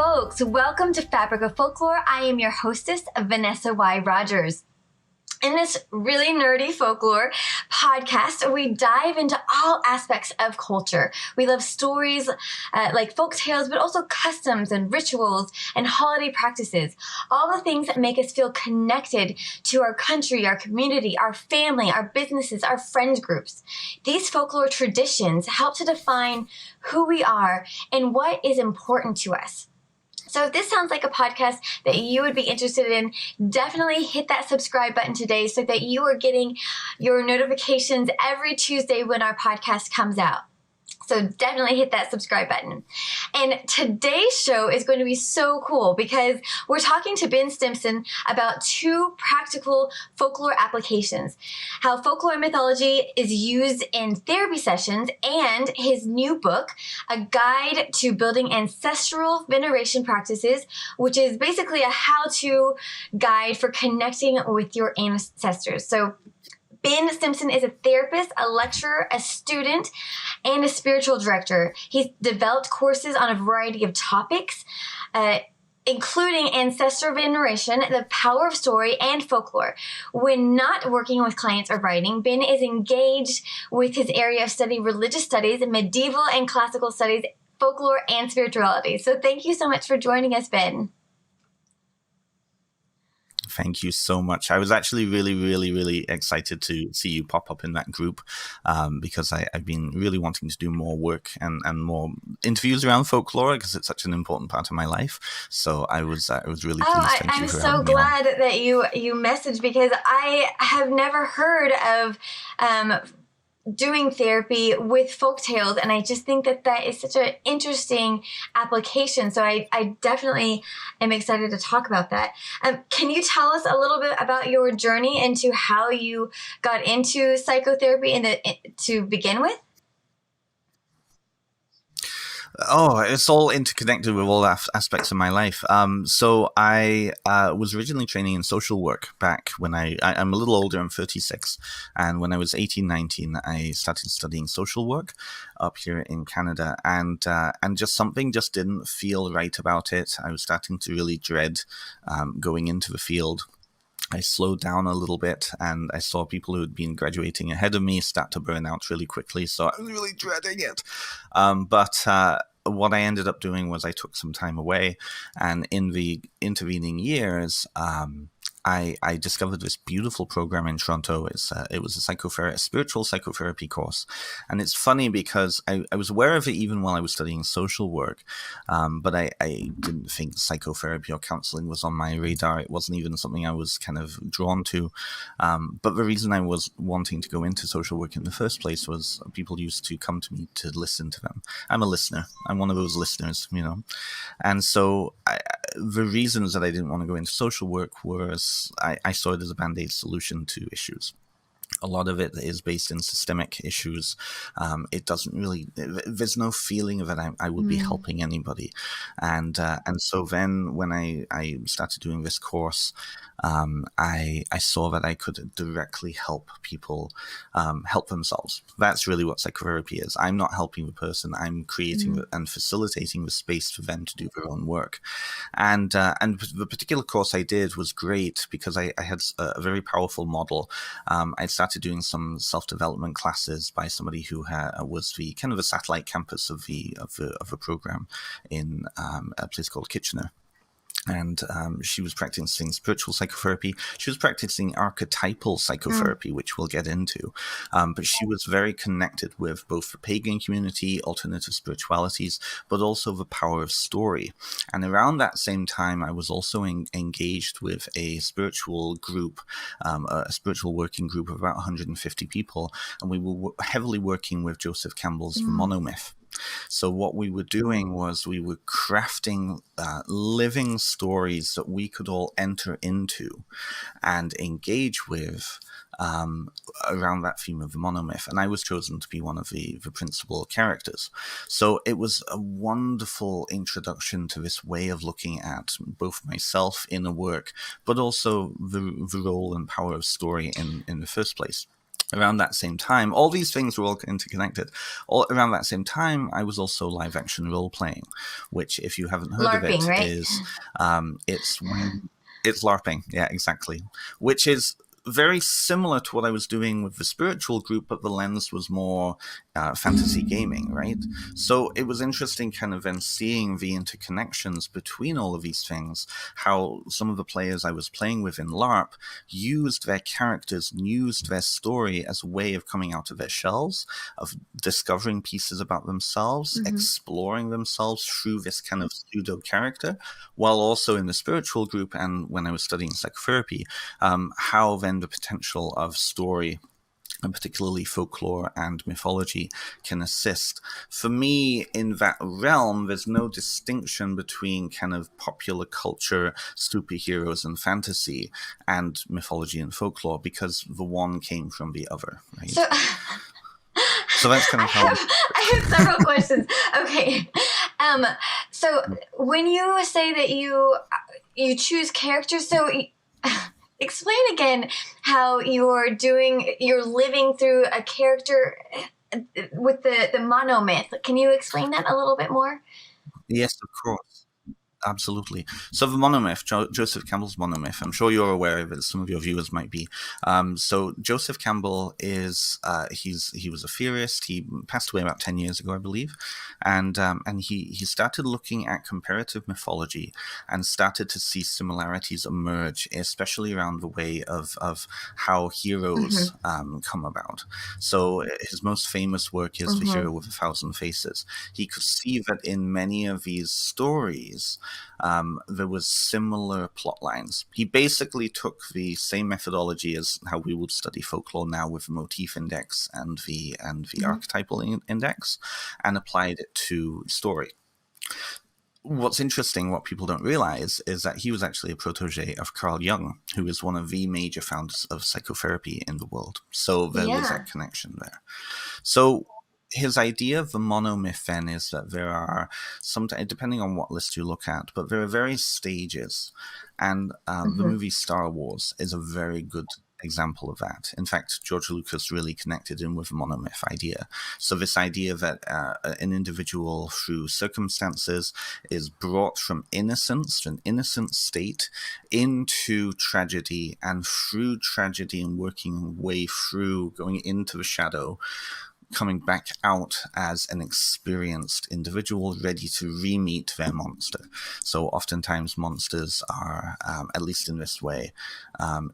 folks. Welcome to Fabric of Folklore. I am your hostess, Vanessa Y. Rogers. In this really nerdy folklore podcast, we dive into all aspects of culture. We love stories like folk tales, but also customs and rituals and holiday practices. All the things that make us feel connected to our country, our community, our family, our businesses, our friend groups. These folklore traditions help to define who we are and what is important to us. So if this sounds like a podcast that you would be interested in, definitely hit that subscribe button today so that you are getting your notifications every Tuesday when our podcast comes out. So definitely hit that subscribe button. And today's show is going to be so cool because we're talking to Ben Stimpson about two practical folklore applications, how folklore mythology is used in therapy sessions, and his new book, A Guide to Building Ancestral Veneration Practices, which is basically a how-to guide for connecting with your ancestors. So Ben Stimpson is a therapist, a lecturer, a student, and a spiritual director. He's developed courses on a variety of topics, including ancestral veneration, the power of story, and folklore. When not working with clients or writing, Ben is engaged with his area of study, religious studies, medieval and classical studies, folklore, and spirituality. So thank you so much for joining us, Ben. Thank you so much. I was actually really excited to see you pop up in that group because I've been really wanting to do more work and more interviews around folklore because it's such an important part of my life. So I was really pleased. I'm so glad that you messaged because I have never heard of doing therapy with folktales, and I just think that is such an interesting application. So I definitely am excited to talk about that. Can you tell us a little bit about your journey into how you got into psychotherapy to begin with? Oh, it's all interconnected with all aspects of my life. So I was originally training in social work back when I'm a little older, I'm 36. And when I was 18, 19, I started studying social work up here in Canada. And just something just didn't feel right about it. I was starting to really dread going into the field. I slowed down a little bit and I saw people who had been graduating ahead of me start to burn out really quickly. So I was really dreading it. But what I ended up doing was I took some time away, and in the intervening years, I discovered this beautiful program in Toronto. It was a spiritual psychotherapy course. And it's funny because I was aware of it even while I was studying social work, but I didn't think psychotherapy or counseling was on my radar. It wasn't even something I was kind of drawn to. But the reason I was wanting to go into social work in the first place was people used to come to me to listen to them. I'm a listener. I'm one of those listeners, And so the reasons that I didn't want to go into social work was I saw it as a band-aid solution to issues. A lot of it is based in systemic issues. It doesn't really, there's no feeling of it. I would be helping anybody. And so then when I started doing this course, I saw that I could directly help people help themselves. That's really what psychotherapy is. I'm not helping the person. I'm creating and facilitating the space for them to do their own work. And the particular course I did was great because I had a very powerful model. I started doing some self-development classes by somebody who was the kind of a satellite campus of the program in a place called Kitchener. And she was practicing spiritual psychotherapy. She was practicing archetypal psychotherapy, which we'll get into. But she was very connected with both the pagan community, alternative spiritualities, but also the power of story. And around that same time, I was also engaged with a spiritual group, a spiritual working group of about 150 people. And we were heavily working with Joseph Campbell's The Monomyth. So what we were doing was we were crafting living stories that we could all enter into and engage with around that theme of the monomyth. And I was chosen to be one of the principal characters. So it was a wonderful introduction to this way of looking at both myself in the work, but also the role and power of story in the first place. around that same time, all these things were all interconnected. All around that same time, I was also live action role playing, which, if you haven't heard of LARPing, it, right? is it's LARPing, yeah, exactly, which is very similar to what I was doing with the spiritual group, but the lens was more fantasy gaming, right? So it was interesting kind of then seeing the interconnections between all of these things, how some of the players I was playing with in LARP used their characters and used their story as a way of coming out of their shells, of discovering pieces about themselves, exploring themselves through this kind of pseudo character, while also in the spiritual group and when I was studying psychotherapy, how then the potential of story, and particularly folklore and mythology, can assist. For me, in that realm, there's no distinction between kind of popular culture, superheroes and fantasy, and mythology and folklore, because the one came from the other, right? So that's kind of how I have several questions. Okay. So when you say that you choose characters, so explain again how you're living through a character with the monomyth. Can you explain that a little bit more? Yes, of course. Absolutely. So the monomyth, Joseph Campbell's monomyth, I'm sure you're aware of it. Some of your viewers might be. So Joseph Campbell is he was a theorist. He passed away about 10 years ago, I believe, and he started looking at comparative mythology and started to see similarities emerge, especially around the way of how heroes come about. So his most famous work is The Hero with a Thousand Faces. He could see that in many of these stories, there was similar plot lines. He basically took the same methodology as how we would study folklore now, with the motif index and the archetypal index, and applied it to story. What's interesting, what people don't realize, is that he was actually a protege of Carl Jung, who is one of the major founders of psychotherapy in the world. So there was that connection there. So his idea of the monomyth then is that there are, sometimes, depending on what list you look at, but there are various stages. And the movie Star Wars is a very good example of that. In fact, George Lucas really connected in with the monomyth idea. So this idea that an individual, through circumstances, is brought from innocence, an innocent state, into tragedy, and through tragedy and working way through, going into the shadow, coming back out as an experienced individual ready to re-meet their monster. So oftentimes monsters are, at least in this way,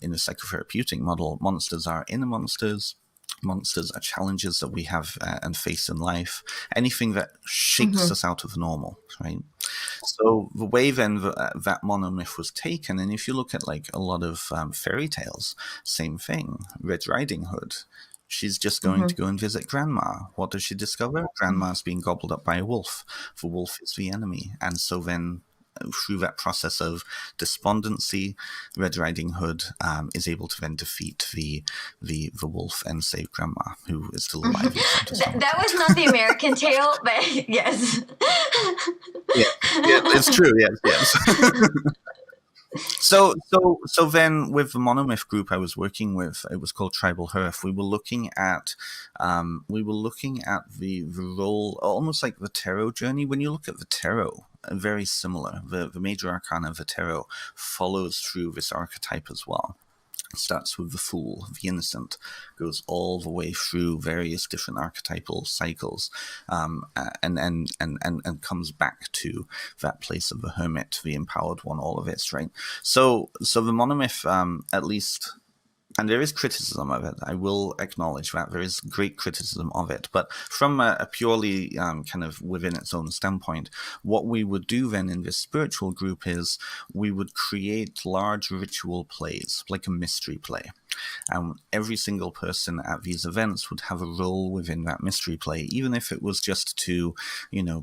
in the psychotherapeutic model, monsters are inner monsters. Monsters are challenges that we have and face in life. Anything that shakes us out of normal, right? So the way then that monomyth was taken, and if you look at like a lot of fairy tales, same thing. Red Riding Hood. She's just going to go and visit Grandma. What does she discover? Grandma's being gobbled up by a wolf. The wolf is the enemy. And so then through that process of despondency, Red Riding Hood is able to then defeat the wolf and save Grandma, who is still alive. That was not the American tale, but yes. Yeah, it's true. Yes. So then with the monomyth group I was working with, it was called Tribal Hearth. We were looking at the role, almost like the tarot journey. When you look at the tarot, very similar. The major arcana of the tarot follows through this archetype as well. It starts with the Fool, the innocent, goes all the way through various different archetypal cycles, and comes back to that place of the hermit, the empowered one, all of this, right? So the monomyth, at least. And there is criticism of it. I will acknowledge that there is great criticism of it. But from a purely kind of within its own standpoint, what we would do then in this spiritual group is we would create large ritual plays, like a mystery play. And every single person at these events would have a role within that mystery play, even if it was just to,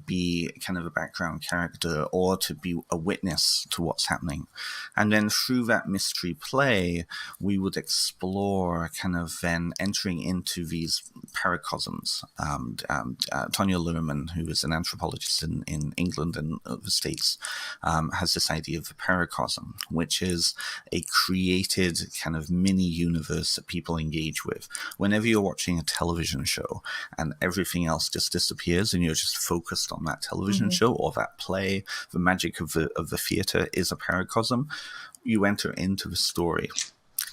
be kind of a background character or to be a witness to what's happening. And then through that mystery play, we would explore kind of then entering into these paracosms. Tonya Luhrmann, who is an anthropologist in England and the States, has this idea of the paracosm, which is a created kind of mini universe that people engage with. Whenever you're watching a television show and everything else just disappears and you're just focused on that television show or that play, the magic of the theater is a paracosm. You enter into the story.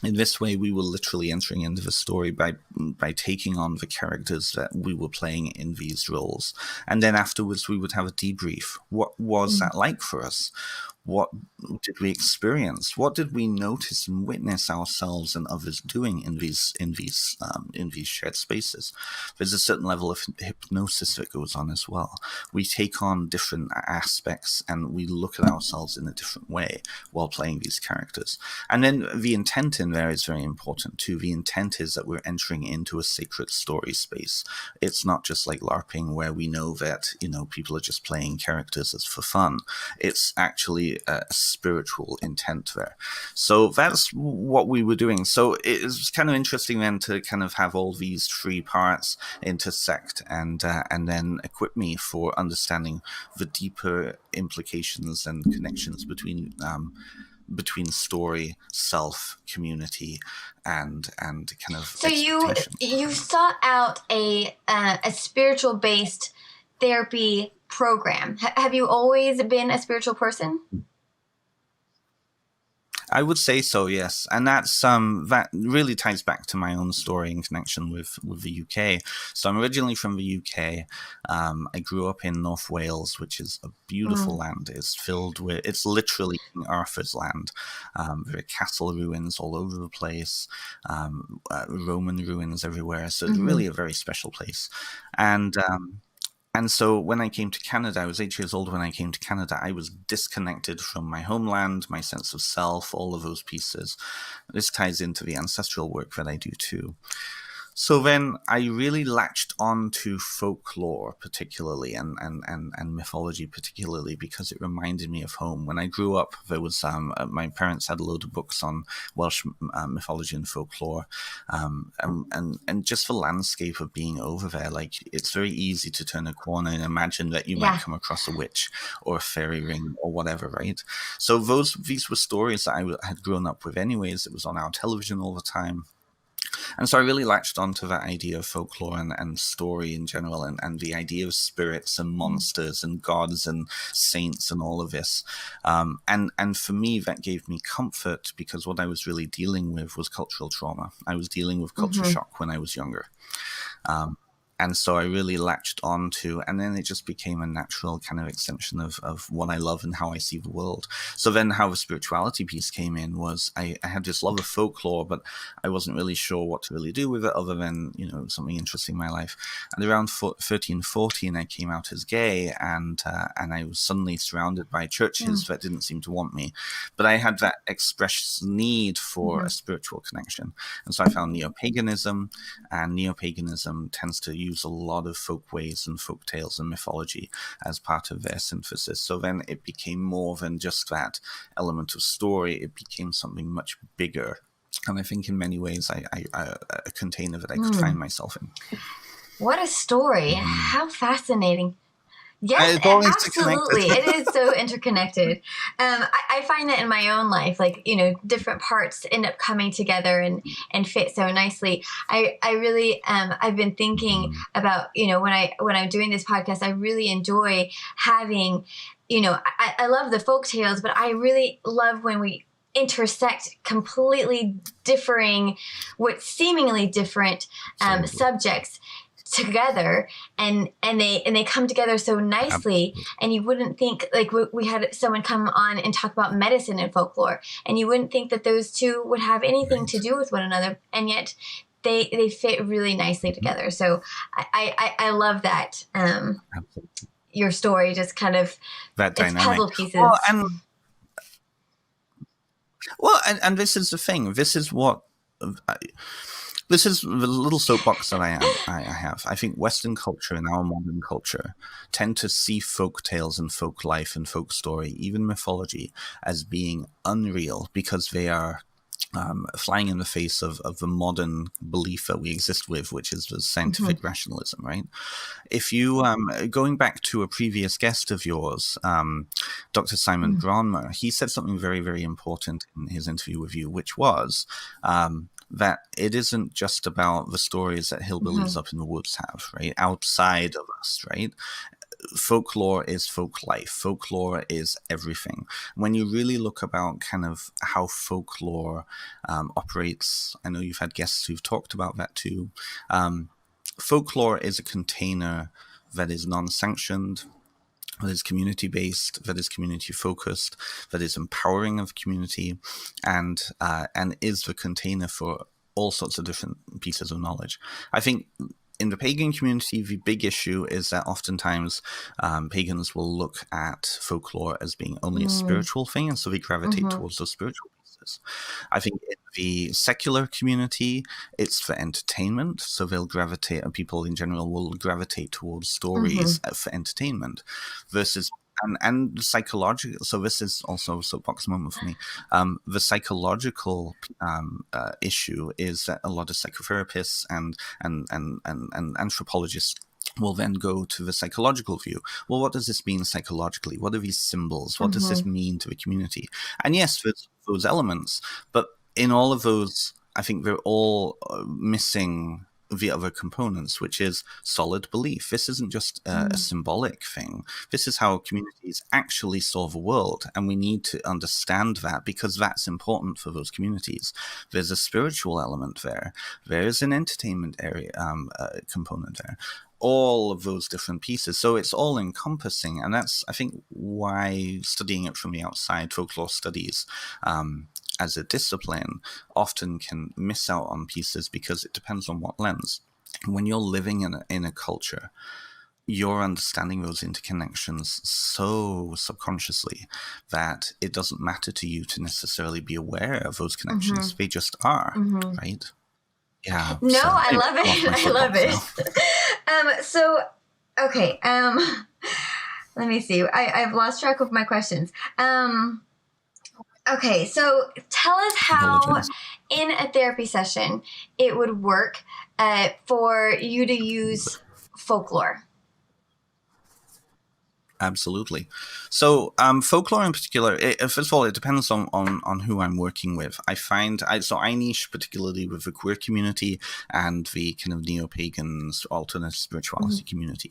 In this way, we were literally entering into the story by taking on the characters that we were playing in these roles. And then afterwards, we would have a debrief. What was that like for us? What did we experience? What did we notice and witness ourselves and others doing in these shared spaces? There's a certain level of hypnosis that goes on as well. We take on different aspects and we look at ourselves in a different way while playing these characters. And then the intent in there is very important too. The intent is that we're entering into a sacred story space. It's not just like LARPing where we know that, people are just playing characters as for fun. It's actually a spiritual intent there. So that's what we were doing. So it was kind of interesting then to kind of have all these three parts intersect and then equip me for understanding the deeper implications and connections between story, self, community, and kind of. So you sought out a spiritual based therapy program. Have you always been a spiritual person? I would say so, yes, and that's that really ties back to my own story in connection with the UK. So I'm originally from the UK. I grew up in North Wales, which is a beautiful land. It's literally King Arthur's land. There are castle ruins all over the place, Roman ruins everywhere. So it's really a very special place, and so when I came to Canada, I was 8 years old when I came to Canada. I was disconnected from my homeland, my sense of self, all of those pieces. This ties into the ancestral work that I do too. So then I really latched on to folklore particularly and mythology particularly because it reminded me of home. When I grew up, there was my parents had a load of books on Welsh mythology and folklore, and just the landscape of being over there. Like, it's very easy to turn a corner and imagine that you might come across a witch or a fairy ring or whatever, right? So these were stories that I had grown up with anyways. It was on our television all the time. And so I really latched onto that idea of folklore and story in general, and the idea of spirits and monsters and gods and saints and all of this. And for me, that gave me comfort because what I was really dealing with was cultural trauma. I was dealing with culture shock when I was younger. And so I really latched on to, and then it just became a natural kind of extension of what I love and how I see the world. So then how the spirituality piece came in was I had this love of folklore, but I wasn't really sure what to really do with it other than, something interesting in my life. And around 13, 14, I came out as gay, and I was suddenly surrounded by churches that didn't seem to want me. But I had that express need for a spiritual connection. And so I found neo-paganism, and neo-paganism tends to use a lot of folk ways and folk tales and mythology as part of their synthesis. So then it became more than just that element of story. It became something much bigger. And I think in many ways a container that I could find myself in. What a story. How fascinating. Yes, absolutely. It is so interconnected. I find that in my own life, like, different parts end up coming together and fit so nicely. I really, I've been thinking about, when I'm doing this podcast, I really enjoy having, I love the folk tales, but I really love when we intersect completely differing, what seemingly different subjects together, and they come together so nicely. And you wouldn't think, like, we had someone come on and talk about medicine and folklore, and you wouldn't think that those two would have anything to do with one another, and yet they fit really nicely together. So I love that. Your story just kind of that dynamic. Puzzle pieces. And this is the thing. This is what. This is the little soapbox that I have. I think Western culture and our modern culture tend to see folk tales and folk life and folk story, even mythology, as being unreal because they are flying in the face of the modern belief that we exist with, which is the scientific rationalism, right? If you, going back to a previous guest of yours, Dr. Simon Bronmer, he said something very, very important in his interview with you, which was that it isn't just about the stories that hillbillies up in the woods have, right? Outside of us, right? Folklore is folk life. Folklore is everything. When you really look about kind of how folklore operates, I know you've had guests who've talked about that too. Folklore is a container that is non-sanctioned, that is community-based, that is community-focused, that is empowering of community, and is the container for all sorts of different pieces of knowledge. I think in the pagan community, the big issue is that oftentimes pagans will look at folklore as being only a spiritual thing, and so they gravitate towards those spiritual pieces. I think in the secular community, it's for entertainment, so they'll gravitate, and people in general will gravitate towards stories for entertainment, versus and psychological. So this is also a soapbox moment for me. The psychological issue is that a lot of psychotherapists and anthropologists will then go to the psychological view. Well, what does this mean psychologically? What are these symbols? What does this mean to the community? And yes, there's those elements, but in all of those, I think they're all missing the other components, which is solid belief. This isn't just a symbolic thing. This is how communities actually saw the world, and we need to understand that because that's important for those communities. There's a spiritual element there. There's an entertainment area component there. All of those different pieces. So it's all encompassing, and that's, I think, why studying it from the outside, folklore studies, as a discipline often can miss out on pieces because it depends on what lens. When you're living in a culture, you're understanding those interconnections so subconsciously that it doesn't matter to you to necessarily be aware of those connections. They just are, right? Yeah. No, so, I love it. I love it. So, okay. Let me see. I've lost track of my questions. Okay, so tell us how in a therapy session it would work for you to use folklore. Absolutely. So folklore in particular, first of all, it depends on who I'm working with. I find, I niche particularly with the queer community and the kind of neo-pagans, alternate spirituality community.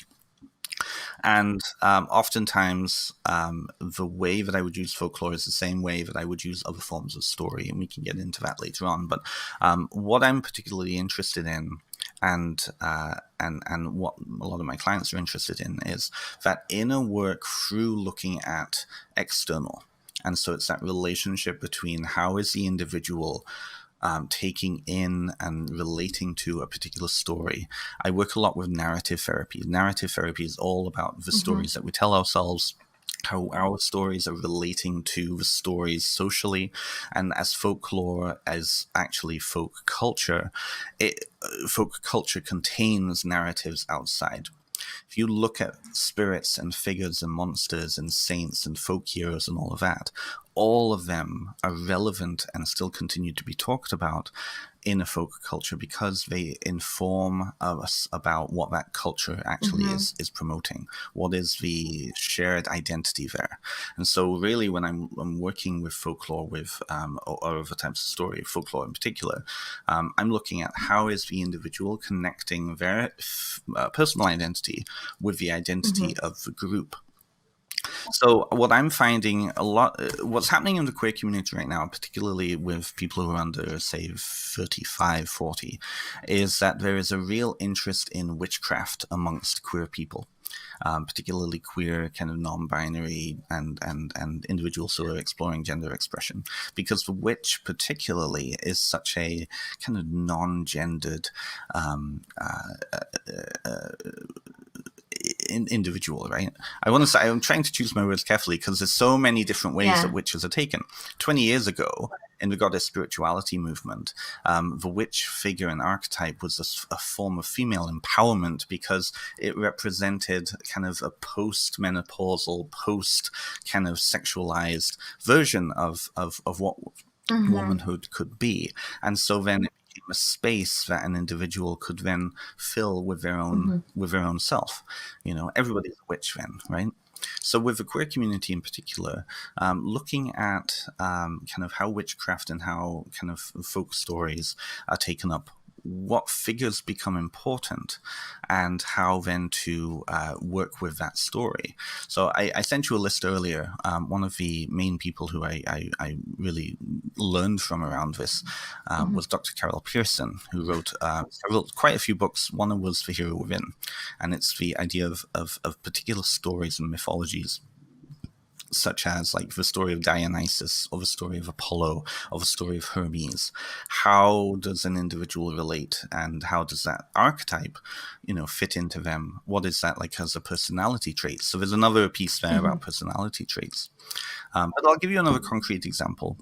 And oftentimes, the way that I would use folklore is the same way that I would use other forms of story, and we can get into that later on. But what I'm particularly interested in, and what a lot of my clients are interested in, is that inner work through looking at external. And so it's that relationship between how is the individual taking in and relating to a particular story. I work a lot with narrative therapy. Narrative therapy is all about the stories that we tell ourselves, how our stories are relating to the stories socially, and as folklore, as actually folk culture contains narratives outside. If you look at spirits and figures and monsters and saints and folk heroes and all of that, all of them are relevant and still continue to be talked about in a folk culture because they inform us about what that culture actually is promoting. What is the shared identity there? And so really when I'm working with folklore with or other types of story, folklore in particular, I'm looking at how is the individual connecting their personal identity with the identity of the group. So what I'm finding what's happening in the queer community right now, particularly with people who are under, say, 35, 40, is that there is a real interest in witchcraft amongst queer people. Particularly queer, kind of non-binary and individuals who are exploring gender expression, because the witch particularly is such a kind of non-gendered individual, right? I want to say, I'm trying to choose my words carefully because there's so many different ways that witches are taken. 20 years ago, in the goddess spirituality movement, the witch figure and archetype was a form of female empowerment because it represented kind of a post-menopausal, kind of sexualized version of what womanhood could be. And so then it became a space that an individual could then fill with their own self. You know, everybody's a witch then, right? So with the queer community in particular, looking at kind of how witchcraft and how kind of folk stories are taken up, what figures become important, and how then to work with that story. So I sent you a list earlier. One of the main people who I really learned from around this was Dr. Carol Pearson, who wrote quite a few books. One was The Hero Within, and it's the idea of particular stories and mythologies, such as like the story of Dionysus or the story of Apollo or the story of Hermes. How does an individual relate, and how does that archetype, fit into them? What is that like as a personality trait? So there's another piece there about personality traits. But I'll give you another concrete example.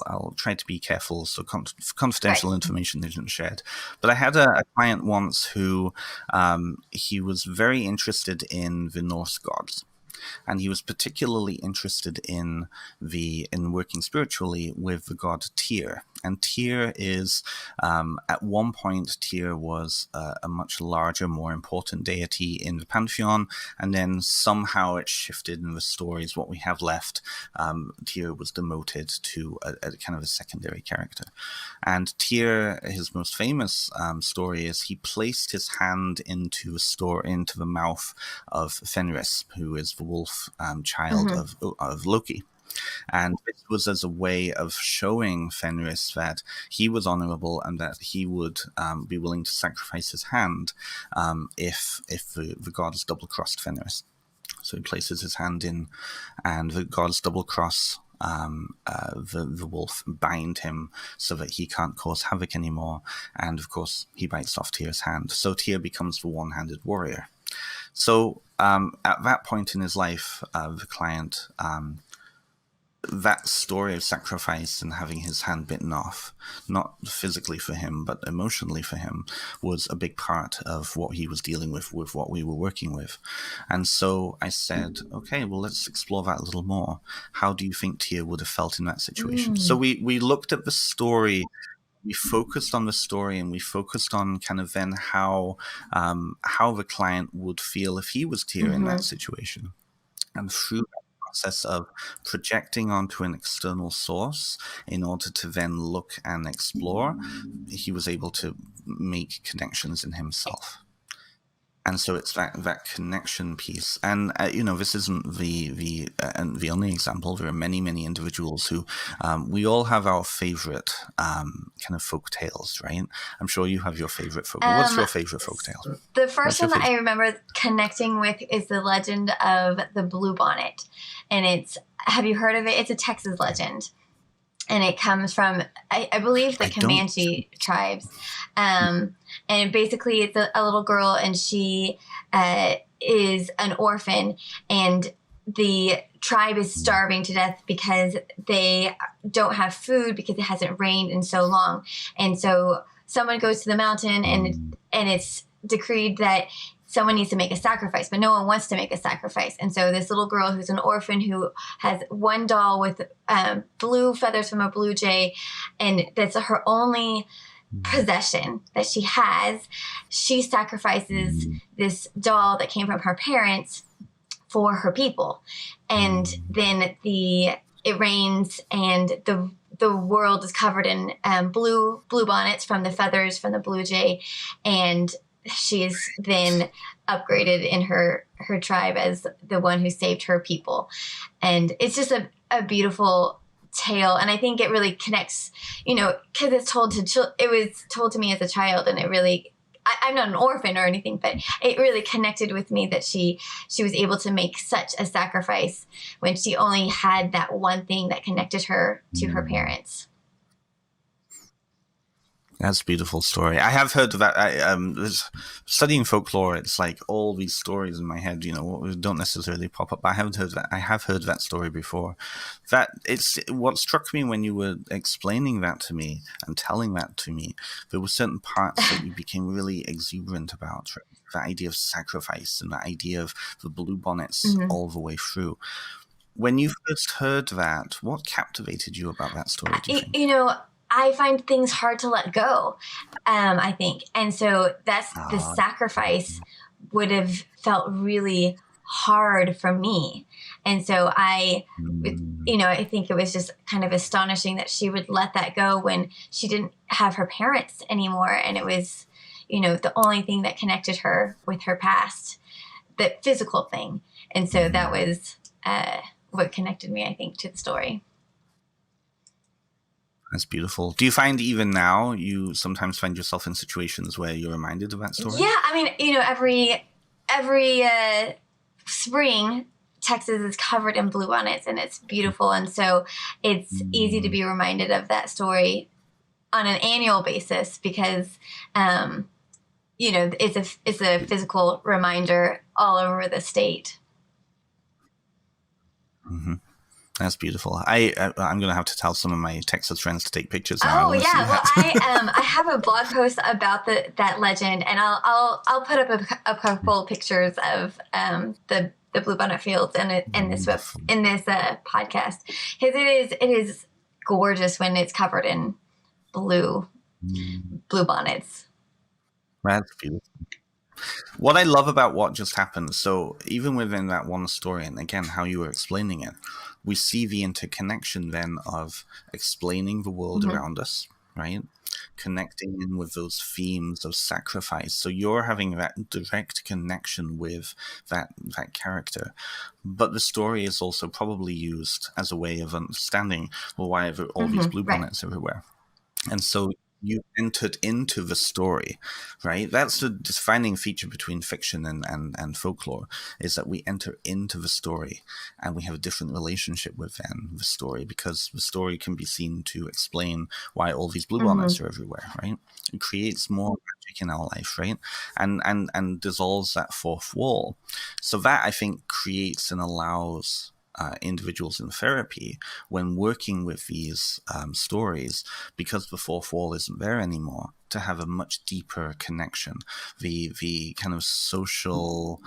I'll try to be careful so confidential information isn't shared. But I had a client once who he was very interested in the Norse gods. And he was particularly interested in working spiritually with the god Tyr. And Tyr is, at one point, Tyr was a much larger, more important deity in the pantheon. And then somehow it shifted in the stories. What we have left, Tyr was demoted to a kind of a secondary character. And Tyr, his most famous story is he placed his hand into the mouth of Fenris, who is the wolf child of Loki. And this was as a way of showing Fenris that he was honorable and that he would be willing to sacrifice his hand if the gods double-crossed Fenris. So he places his hand in, and the gods double-cross the wolf, bind him so that he can't cause havoc anymore. And of course, he bites off Tyr's hand. So Tyr becomes the one-handed warrior. So at that point in his life, the client, that story of sacrifice and having his hand bitten off, not physically for him, but emotionally for him, was a big part of what he was dealing with what we were working with. And so I said, okay, well, let's explore that a little more. How do you think Tyr would have felt in that situation? So we looked at the story. We focused on the story, and we focused on kind of then how the client would feel if he was Tyr in that situation. And through that process of projecting onto an external source in order to then look and explore, he was able to make connections in himself. And so it's that connection piece. And, this isn't the only example. There are many, many individuals who we all have our favorite kind of folk tales, right? I'm sure you have your favorite folk. What's your favorite folk tale? The first one that I remember connecting with is the legend of the Blue Bonnet. And have you heard of it? It's a Texas legend. And it comes from, I believe, the Comanche tribes. And basically, it's a little girl, and she is an orphan, and the tribe is starving to death because they don't have food because it hasn't rained in so long. And so someone goes to the mountain, and it's decreed that someone needs to make a sacrifice, but no one wants to make a sacrifice. And so this little girl who's an orphan, who has one doll with blue feathers from a blue jay, and that's her only possession that she has, she sacrifices this doll that came from her parents for her people. And then it rains, and the world is covered in blue bonnets from the feathers from the blue jay, and she's then upgraded in her tribe as the one who saved her people. And it's just a beautiful tale. And I think it really connects, because it was told to me as a child, and it really, I'm not an orphan or anything, but it really connected with me that she was able to make such a sacrifice when she only had that one thing that connected her to her parents. That's a beautiful story. I have heard of that. Studying folklore, it's like all these stories in my head, don't necessarily pop up. But I haven't heard that. I have heard that story before. It's what struck me when you were explaining that to me and telling that to me. There were certain parts that you became really exuberant about. Right? The idea of sacrifice and the idea of the blue bonnets all the way through. When you first heard that, what captivated you about that story? Do you think? I find things hard to let go, I think. And so that's the sacrifice would have felt really hard from me. And so I think it was just kind of astonishing that she would let that go when she didn't have her parents anymore. And it was, the only thing that connected her with her past, the physical thing. And so that was what connected me, I think, to the story. That's beautiful. Do you find even now you sometimes find yourself in situations where you're reminded of that story? Yeah, I mean, every spring, Texas is covered in bluebonnets, and it's beautiful. And so it's easy to be reminded of that story on an annual basis because, it's a physical reminder all over the state. Mm-hmm. That's beautiful. I'm going to have to tell some of my Texas friends to take pictures now. Oh yeah, well I have a blog post about that legend, and I'll put up a couple of pictures of the bluebonnet fields in this podcast, because it is gorgeous when it's covered in bluebonnets. That's beautiful. What I love about what just happened, so even within that one story, and again, how you were explaining it, we see the interconnection then of explaining the world around us, right? Connecting in with those themes of sacrifice. So you're having that direct connection with that character. But the story is also probably used as a way of understanding, well, why are all these bluebonnets everywhere? And so you entered into the story, right? That's the defining feature between fiction and folklore, is that we enter into the story and we have a different relationship with the story, because the story can be seen to explain why all these bluebonnets are everywhere, right? It creates more magic in our life, right? And dissolves that fourth wall. So that, I think, creates and allows individuals in therapy, when working with these stories, because the fourth wall isn't there anymore, to have a much deeper connection. The kind of social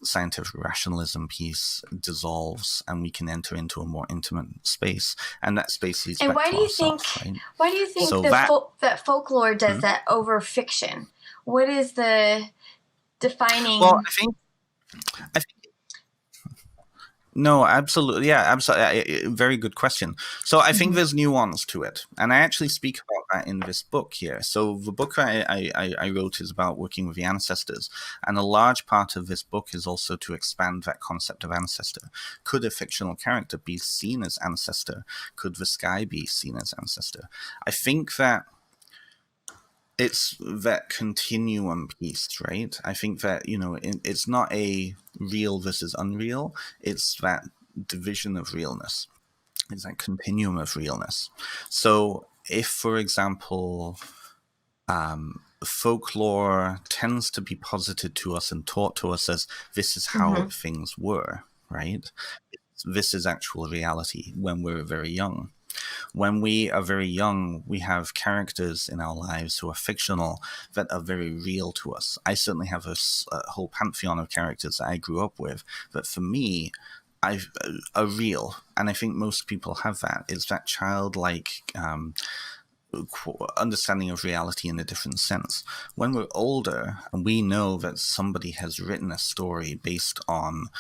scientific rationalism piece dissolves, and we can enter into a more intimate space, and that space leads back to ourselves, right? Why do you think So that folklore does that over fiction? What is the defining? Well, I think no, absolutely. Yeah, absolutely. Very good question. So I think there's nuance to it. And I actually speak about that in this book here. So the book I wrote is about working with the ancestors. And a large part of this book is also to expand that concept of ancestor. Could a fictional character be seen as ancestor? Could the sky be seen as ancestor? I think that it's that continuum piece, right? I think that, it's not a real versus unreal. It's that division of realness. It's that continuum of realness. So if, for example, folklore tends to be posited to us and taught to us as this is how things were, right? This is actual reality when we're very young. When we are very young, we have characters in our lives who are fictional that are very real to us. I certainly have a whole pantheon of characters that I grew up with that, for me, are real. And I think most people have that. It's that childlike understanding of reality in a different sense. When we're older and we know that somebody has written a story based on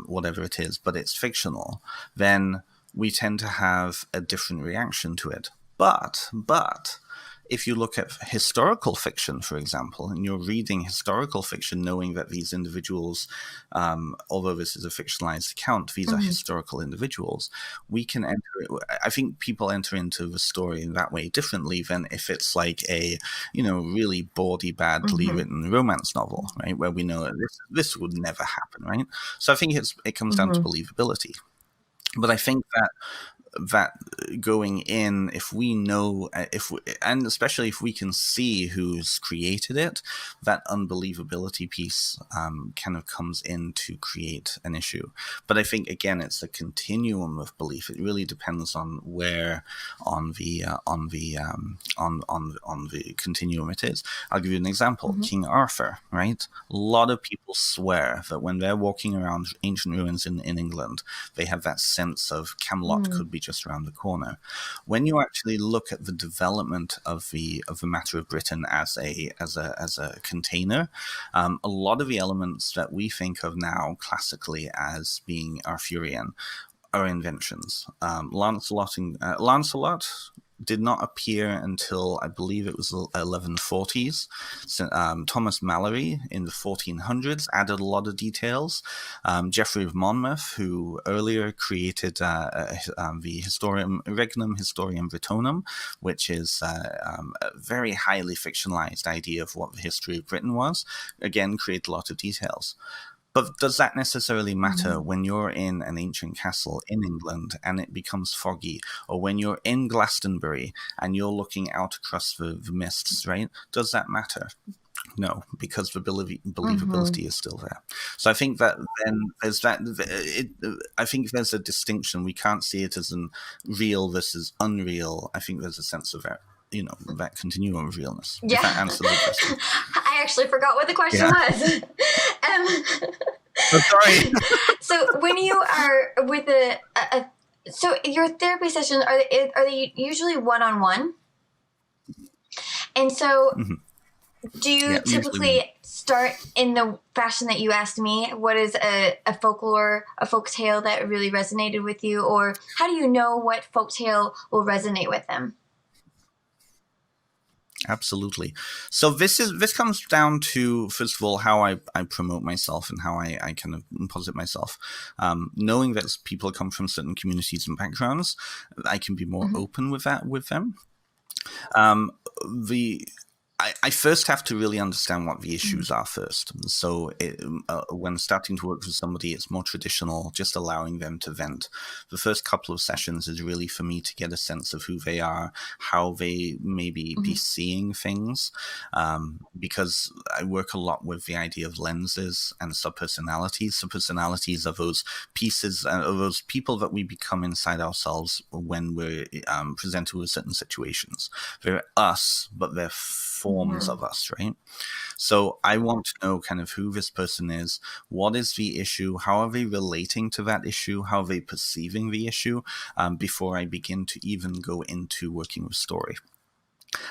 whatever it is, but it's fictional, then we tend to have a different reaction to it. But if you look at historical fiction, for example, and you're reading historical fiction knowing that these individuals, although this is a fictionalized account, these are historical individuals, we can I think people enter into the story in that way differently than if it's like a, really bawdy, badly written romance novel, right? Where we know this would never happen, right? So I think it comes down to believability. But I think that going in, if we know, and especially if we can see who's created it, that unbelievability piece kind of comes in to create an issue. But I think, again, it's a continuum of belief. It really depends on where on the continuum it is. I'll give you an example. King Arthur, right? A lot of people swear that when they're walking around ancient ruins in England, they have that sense of Camelot could be just around the corner. When you actually look at the development of the matter of Britain as a container, a lot of the elements that we think of now classically as being Arthurian are inventions. Lancelot did not appear until I believe it was 1140s. So, Thomas Malory in the 1400s added a lot of details. Geoffrey of Monmouth, who earlier created the Regnum Historiam Britonum, which is a very highly fictionalized idea of what the history of Britain was, again created a lot of details. But does that necessarily matter when you're in an ancient castle in England and it becomes foggy, or when you're in Glastonbury and you're looking out across the mists, right? Does that matter? No, because the believability is still there. So I think that then there's that. I think there's a distinction. We can't see it as an real versus unreal. I think there's a sense of that, that continuum of realness. Yeah. If that answers the question. I actually forgot what the question was. I'm sorry. So when you are with so your therapy sessions, are they usually one-on-one? And so do you typically start in the fashion that you asked me? What is a folk tale that really resonated with you? Or how do you know what folk tale will resonate with them? Absolutely. So this comes down to, first of all, how I promote myself and how I kind of posit myself. Knowing that people come from certain communities and backgrounds, I can be more open with them. I first have to really understand what the issues are first. So when starting to work with somebody, it's more traditional, just allowing them to vent. The first couple of sessions is really for me to get a sense of who they are, how they maybe be seeing things, because I work a lot with the idea of lenses and subpersonalities. Subpersonalities are those pieces, of those people that we become inside ourselves when we're presented with certain situations. They're us, but they're forms of us, right? So I want to know kind of who this person is, what is the issue, how are they relating to that issue, how are they perceiving the issue, before I begin to even go into working with story.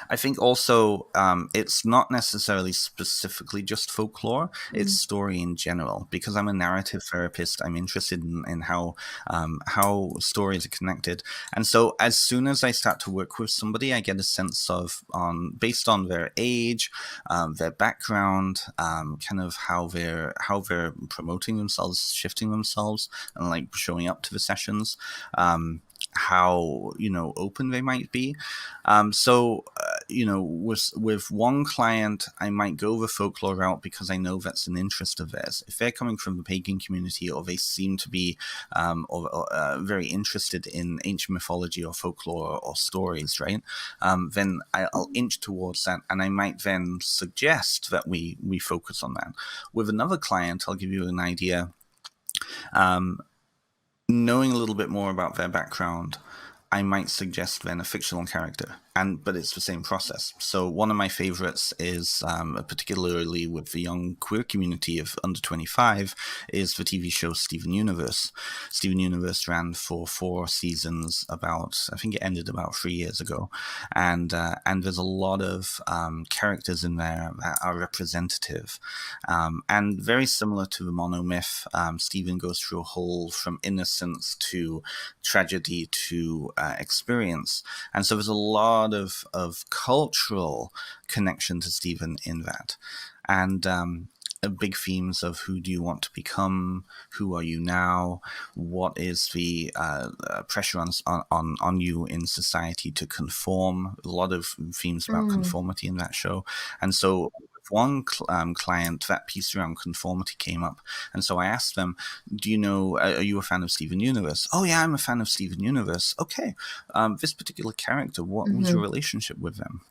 I think also it's not necessarily specifically just folklore, it's story in general. Because I'm a narrative therapist, I'm interested in how stories are connected. And so as soon as I start to work with somebody, I get a sense of, based on their age, their background, kind of how they're promoting themselves, shifting themselves, and like showing up to the sessions. How open they might be. With one client, I might go the folklore route because I know that's an interest of theirs. If they're coming from the pagan community, or they seem to be very interested in ancient mythology or folklore or stories, right? Then I'll inch towards that, and I might then suggest that we focus on that. With another client, I'll give you an idea. Knowing a little bit more about their background, I might suggest then a fictional character, but it's the same process. So one of my favorites is, particularly with the young queer community of under 25, is the TV show Steven Universe. Steven Universe ran for 4 seasons I think it ended about 3 years ago. And there's a lot of characters in there that are representative. And very similar to the monomyth, Steven goes through a whole, from innocence to tragedy to experience. And so there's a lot of cultural connection to Steven in that. And big themes of who do you want to become, who are you now, what is the pressure on you in society to conform. A lot of themes about conformity in that show. And so one client, that piece around conformity came up. And so I asked them, are you a fan of Steven Universe? Oh yeah, I'm a fan of Steven Universe. Okay. This particular character, what was your relationship with them?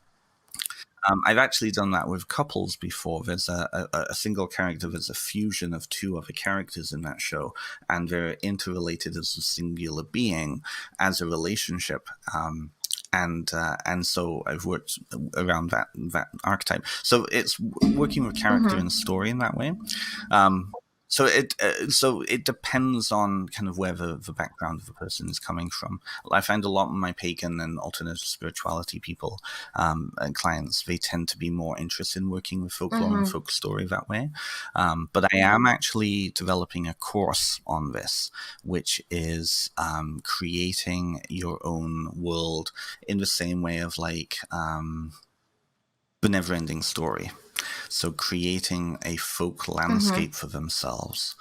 I've actually done that with couples before. There's a single character, there's a fusion of 2 other characters in that show, and they're interrelated as a singular being, as a relationship. And so I've worked around that archetype. So it's working with character and story in that way. So it depends on kind of where the background of the person is coming from. I find a lot of my pagan and alternative spirituality people and clients, they tend to be more interested in working with folklore and folk story that way. But I am actually developing a course on this, which is creating your own world in the same way of like the never-ending story. So creating a folk landscape for themselves,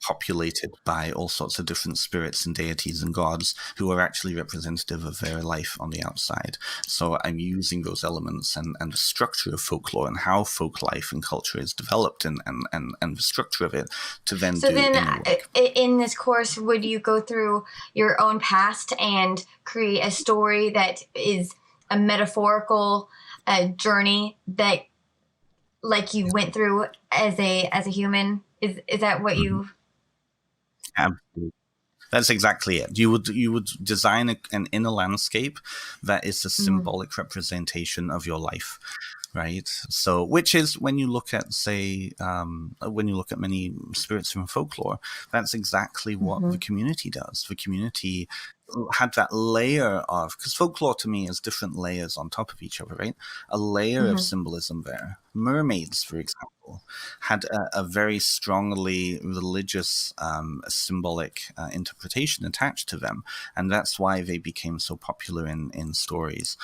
populated by all sorts of different spirits and deities and gods who are actually representative of their life on the outside. So I'm using those elements and the structure of folklore and how folk life and culture is developed and the structure of it to then So do then inner work. in this course, would you go through your own past and create a story that is a metaphorical journey that like you went through as a human? Is that what you... Absolutely. That's exactly it. You would design an inner landscape that is a symbolic representation of your life, right? So, which is when you look at, say, when you look at many spirits from folklore, that's exactly what the community does. The community had that layer of, because folklore to me is different layers on top of each other, right? A layer of symbolism there. Mermaids, for example, had a very strongly religious symbolic interpretation attached to them, and that's why they became so popular in stories,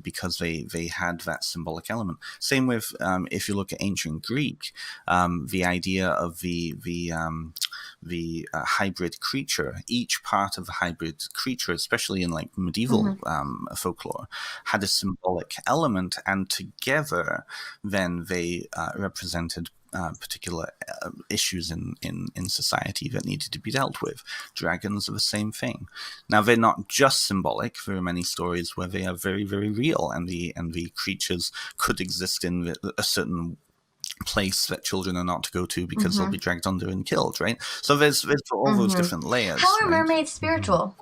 because they had that symbolic element. Same with if you look at ancient Greek, the idea of the hybrid creature. Each part of the hybrid creature, especially in like medieval folklore, had a symbolic element, and together then they represented particular issues in society that needed to be dealt with. Dragons are the same thing. Now, they're not just symbolic. There are many stories where they are very, very real, and the creatures could exist in a certain place that children are not to go to because they'll be dragged under and killed, right? So there's all those different layers. How are mermaids spiritual?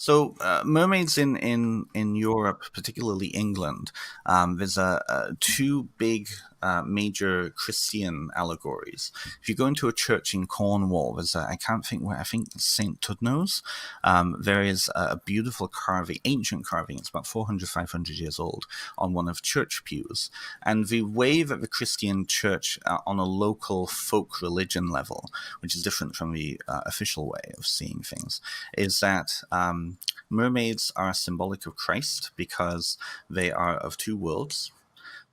So mermaids in Europe, particularly England, there's two big major Christian allegories. If you go into a church in Cornwall, there's I can't think where, I think St. Tudno's, there is a beautiful carving, ancient carving, it's about 400, 500 years old, on one of church pews. And the way that the Christian church, on a local folk religion level, which is different from the official way of seeing things, is that mermaids are symbolic of Christ because they are of two worlds.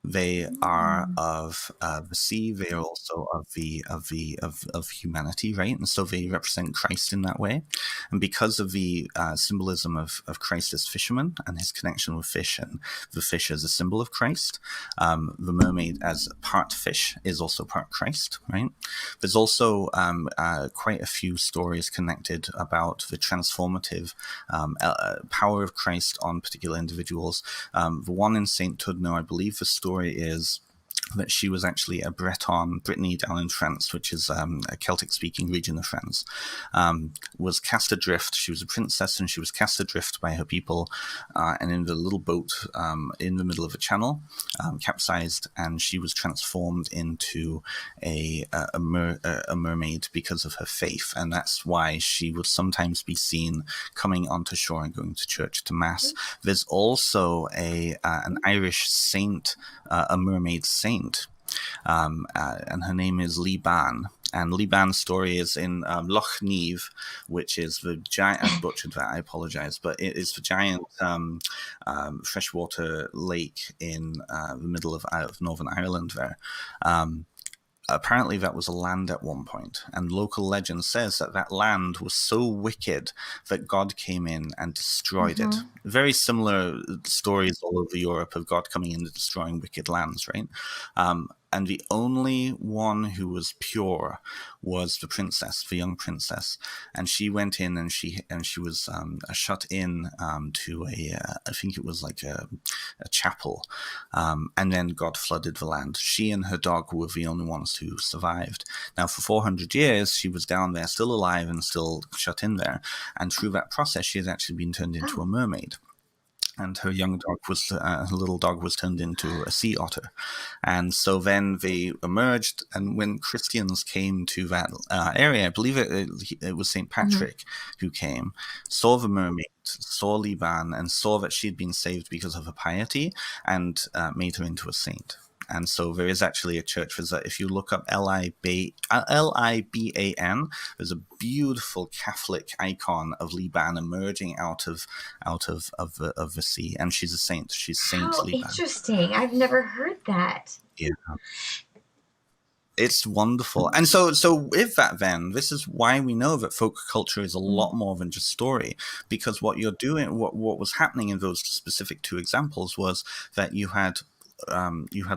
They are of the sea. They are also of humanity, right? And so they represent Christ in that way. And because of the symbolism of Christ as fisherman and his connection with fish, and the fish as a symbol of Christ, the mermaid as part fish is also part Christ, right? There's also quite a few stories connected about the transformative power of Christ on particular individuals. The one in St. Tudno, I believe the story is that she was actually a Brittany down in France, which is a Celtic-speaking region of France, was cast adrift. She was a princess, and she was cast adrift by her people, and in the little boat in the middle of a channel, capsized, and she was transformed into a mermaid because of her faith, and that's why she would sometimes be seen coming onto shore and going to church to mass. There's also an Irish saint, a mermaid saint, and her name is Liban. And Liban's story is in Loch Neve, which is the giant, I've butchered that, I apologize, but it is the giant freshwater lake in the middle of Northern Ireland there. Apparently that was a land at one point, and local legend says that land was so wicked that God came in and destroyed it. Very similar stories all over Europe of God coming in and destroying wicked lands, right? And the only one who was pure was the princess, the young princess, and she went in and she was shut in to I think it was like a chapel, and then God flooded the land. She and her dog were the only ones who survived. Now, for 400 years, she was down there, still alive and still shut in there, and through that process, she had actually been turned into a mermaid. and her little dog was turned into a sea otter. And so then they emerged, and when Christians came to that area, I believe it was St. Patrick who came, saw the mermaid, saw Liban, and saw that she'd been saved because of her piety, and made her into a saint. And so there is actually a church. If you look up Liban, there's a beautiful Catholic icon of Liban emerging out of the sea, and she's a saint. She's Saint Liban. How interesting! I've never heard that. Yeah. It's wonderful. And so with that, then, this is why we know that folk culture is a lot more than just story, because what you're doing, what was happening in those specific two examples was that you had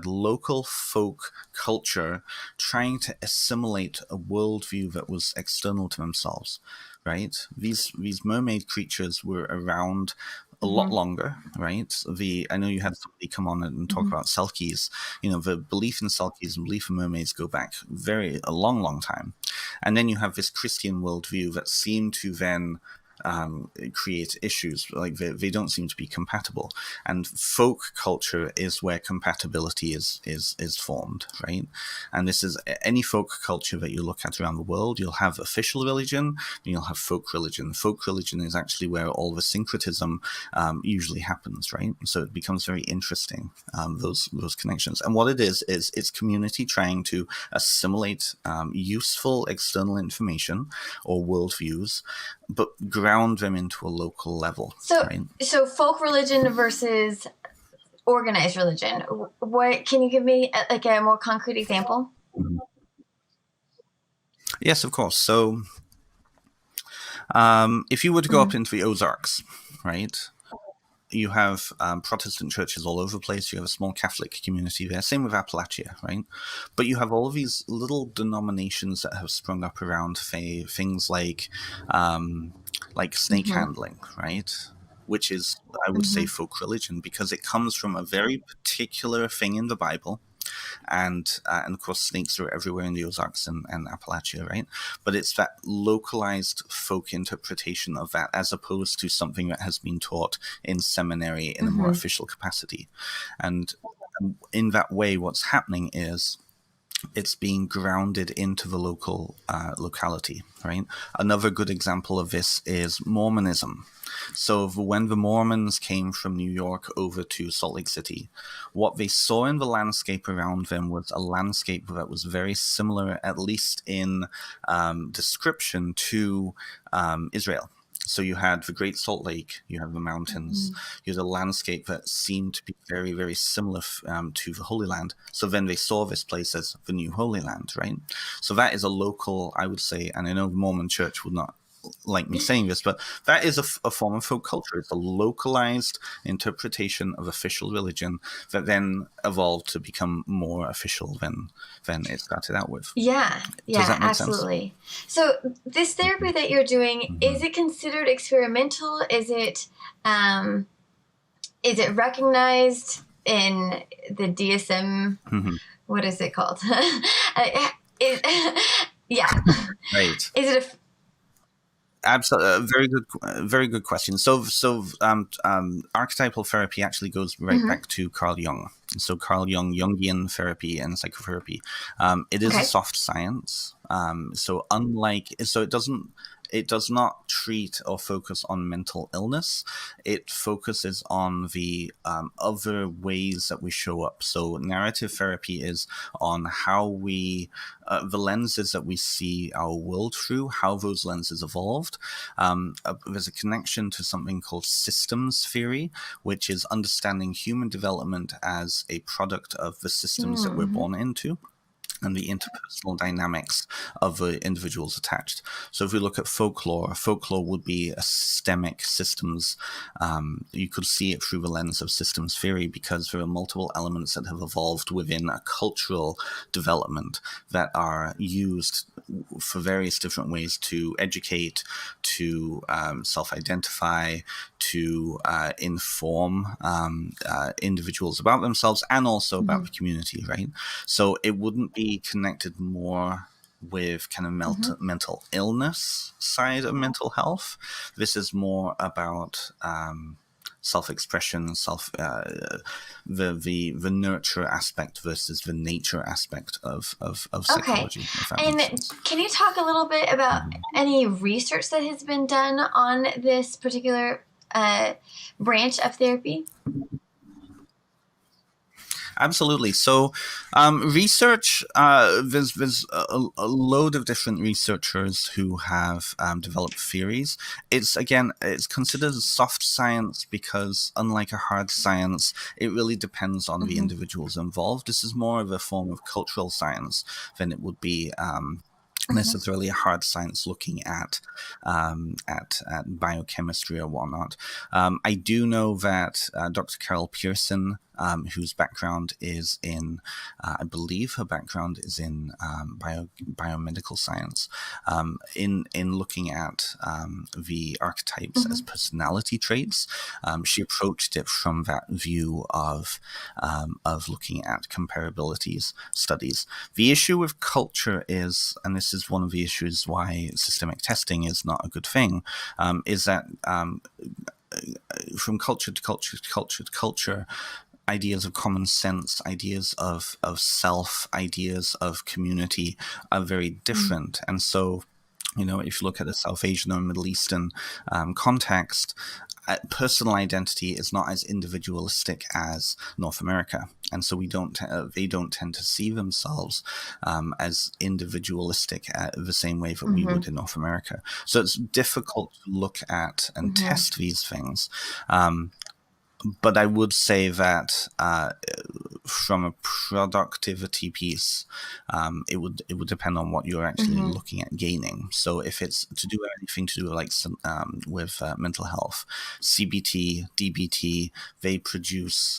local folk culture trying to assimilate a worldview that was external to themselves, right? These mermaid creatures were around a lot longer, right? I know you had somebody come on and talk about selkies. The belief in selkies and belief in mermaids go back a long time. And then you have this Christian worldview that seemed to then create issues. Like they don't seem to be compatible, and folk culture is where compatibility is formed, right? And this is any folk culture that you look at around the world. You'll have official religion and you'll have folk religion. Folk religion is actually where all the syncretism usually happens, right? So it becomes very interesting, those connections. And what it is it's community trying to assimilate useful external information or worldviews, but ground them into a local level. So, right? So folk religion versus organized religion. What can you give me a more concrete example? Mm-hmm. Yes, of course. So, if you were to go up into the Ozarks, right? You have Protestant churches all over the place. You have a small Catholic community there. Same with Appalachia, right? But you have all of these little denominations that have sprung up around things like snake handling, right? Which is, I would say, folk religion, because it comes from a very particular thing in the Bible. And of course, snakes are everywhere in the Ozarks and Appalachia, right? But it's that localized folk interpretation of that, as opposed to something that has been taught in seminary in a more official capacity. And in that way, what's happening is it's being grounded into the local locality, right? Another good example of this is Mormonism. So when the Mormons came from New York over to Salt Lake City, what they saw in the landscape around them was a landscape that was very similar, at least in description, to Israel. So you had the Great Salt Lake, you have the mountains, you had a landscape that seemed to be very, very similar to the Holy Land. So then they saw this place as the new Holy Land, right? So that is a local, I would say, and I know the Mormon Church would not like me saying this, but that is a form of folk culture. It's a localized interpretation of official religion that then evolved to become more official than it started out with. Yeah, Does that make absolutely. Sense? So this therapy that you're doing, is it considered experimental? Is it recognized in the DSM? What is it called? Yeah. Right. Is it Absolutely, very good question. So, archetypal therapy actually goes right back to Carl Jung. So, Carl Jung, Jungian therapy and psychotherapy. It is a soft science. It does not treat or focus on mental illness. It focuses on the other ways that we show up. So narrative therapy is on how we, the lenses that we see our world through, how those lenses evolved. There's a connection to something called systems theory, which is understanding human development as a product of the systems that we're born into, and the interpersonal dynamics of the individuals attached. So if we look at folklore would be a systemic systems. You could see it through the lens of systems theory, because there are multiple elements that have evolved within a cultural development that are used for various different ways to educate, to self-identify, to inform individuals about themselves and also about the community, right? So it wouldn't be connected more with kind of mental illness side of mental health. This is more about self-expression, the nurture aspect versus the nature aspect of psychology. Okay. If that And makes sense. can you talk a little bit about any research that has been done on this particular branch of therapy? Absolutely. So, research. There's a load of different researchers who have developed theories. It's considered as soft science because, unlike a hard science, it really depends on the individuals involved. This is more of a form of cultural science than it would be. Necessarily a hard science looking at biochemistry or whatnot. I do know that Dr. Carol Pearson, whose background is in, I believe her background is in biomedical science, in looking at the archetypes as personality traits. She approached it from that view of looking at comparabilities studies. The issue with culture is, and this is one of the issues why systemic testing is not a good thing, is that from culture to culture to culture to culture, ideas of common sense, ideas of self, ideas of community are very different. And so, if you look at a South Asian or Middle Eastern context, personal identity is not as individualistic as North America, and so they don't tend to see themselves as individualistic the same way that we would in North America. So it's difficult to look at and test these things. But I would say that from a productivity piece, it would depend on what you're actually looking at gaining. So if it's to do anything to do with mental health, CBT, DBT, they produce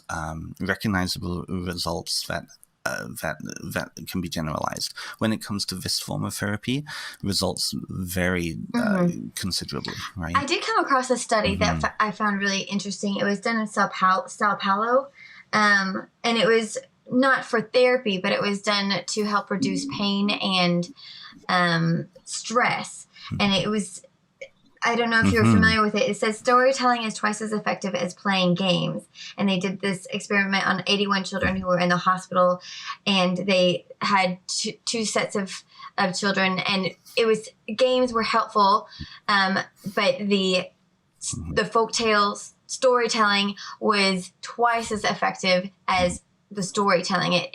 recognizable results that can be generalized. When it comes to this form of therapy, results vary considerably, right? I did come across a study that I found really interesting. It was done in Sao Paulo, and it was not for therapy, but it was done to help reduce pain and stress. And it was, I don't know if you're familiar with it. It says storytelling is twice as effective as playing games. And they did this experiment on 81 children who were in the hospital, and they had two sets of children, and it was, games were helpful, but the folktales storytelling was twice as effective as the storytelling.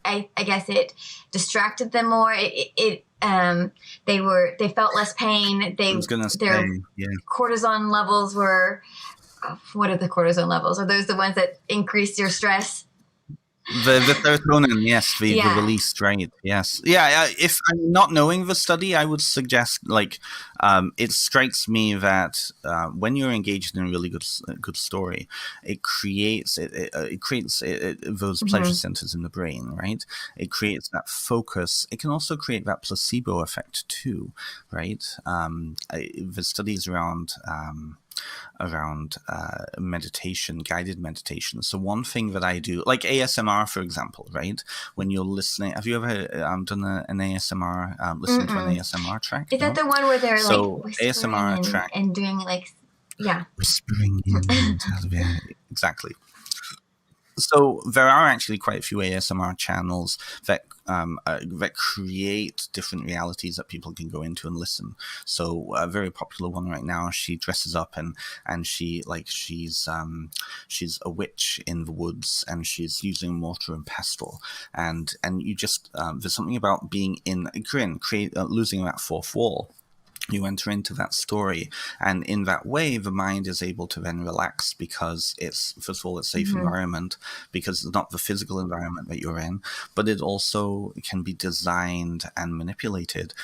I guess it distracted them more. They felt less pain. Their cortisone levels were, what are the cortisone levels? Are those the ones that increase your stress? The serotonin, yes, the released, right? Yes, yeah. If I'm not knowing the study, I would suggest it strikes me that when you're engaged in a really good story, it creates those pleasure centers in the brain, right? It creates that focus. It can also create that placebo effect too, right? The studies around meditation, guided meditation. So one thing that I do, like ASMR, for example, right? When you're listening, have you ever done an ASMR, listened to an ASMR track? Is that the one where they're whispering ASMR track and doing whispering exactly. So there are actually quite a few ASMR channels that create different realities that people can go into and listen. So a very popular one right now, she dresses up and she's a witch in the woods, and she's using mortar and pestle, and you just there's something about being in a grin, losing that fourth wall. You enter into that story, and in that way the mind is able to then relax, because it's, first of all, a safe environment, because it's not the physical environment that you're in, but it also can be designed and manipulated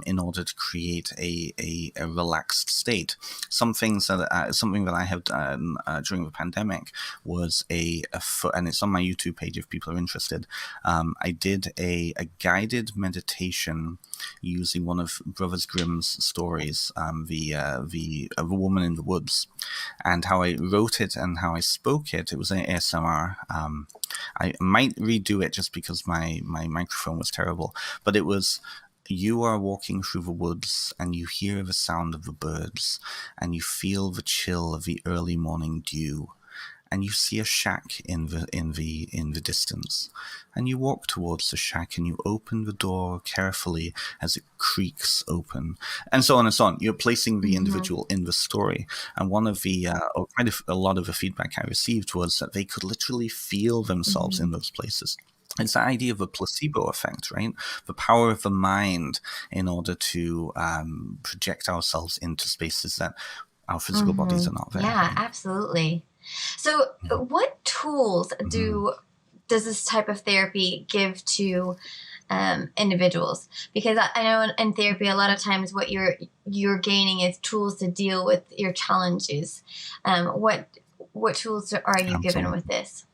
in order to create a relaxed state. Something that I have done during the pandemic was and it's on my YouTube page if people are interested. I did a guided meditation using one of Brothers Grimm's stories, the woman in the woods, and how I wrote it and how I spoke it. It was an ASMR. I might redo it just because my microphone was terrible, but it was you are walking through the woods and you hear the sound of the birds and you feel the chill of the early morning dew, and you see a shack in the distance, and you walk towards the shack and you open the door carefully as it creaks open, and so on and so on. You're placing the individual in the story. And one of the or quite a lot of the feedback I received was that they could literally feel themselves in those places. It's the idea of a placebo effect, right? The power of the mind in order to project ourselves into spaces that our physical bodies are not there. Yeah, right? absolutely. So what tools does this type of therapy give to individuals? Because I know in therapy, a lot of times what you're gaining is tools to deal with your challenges. What tools are you given with this?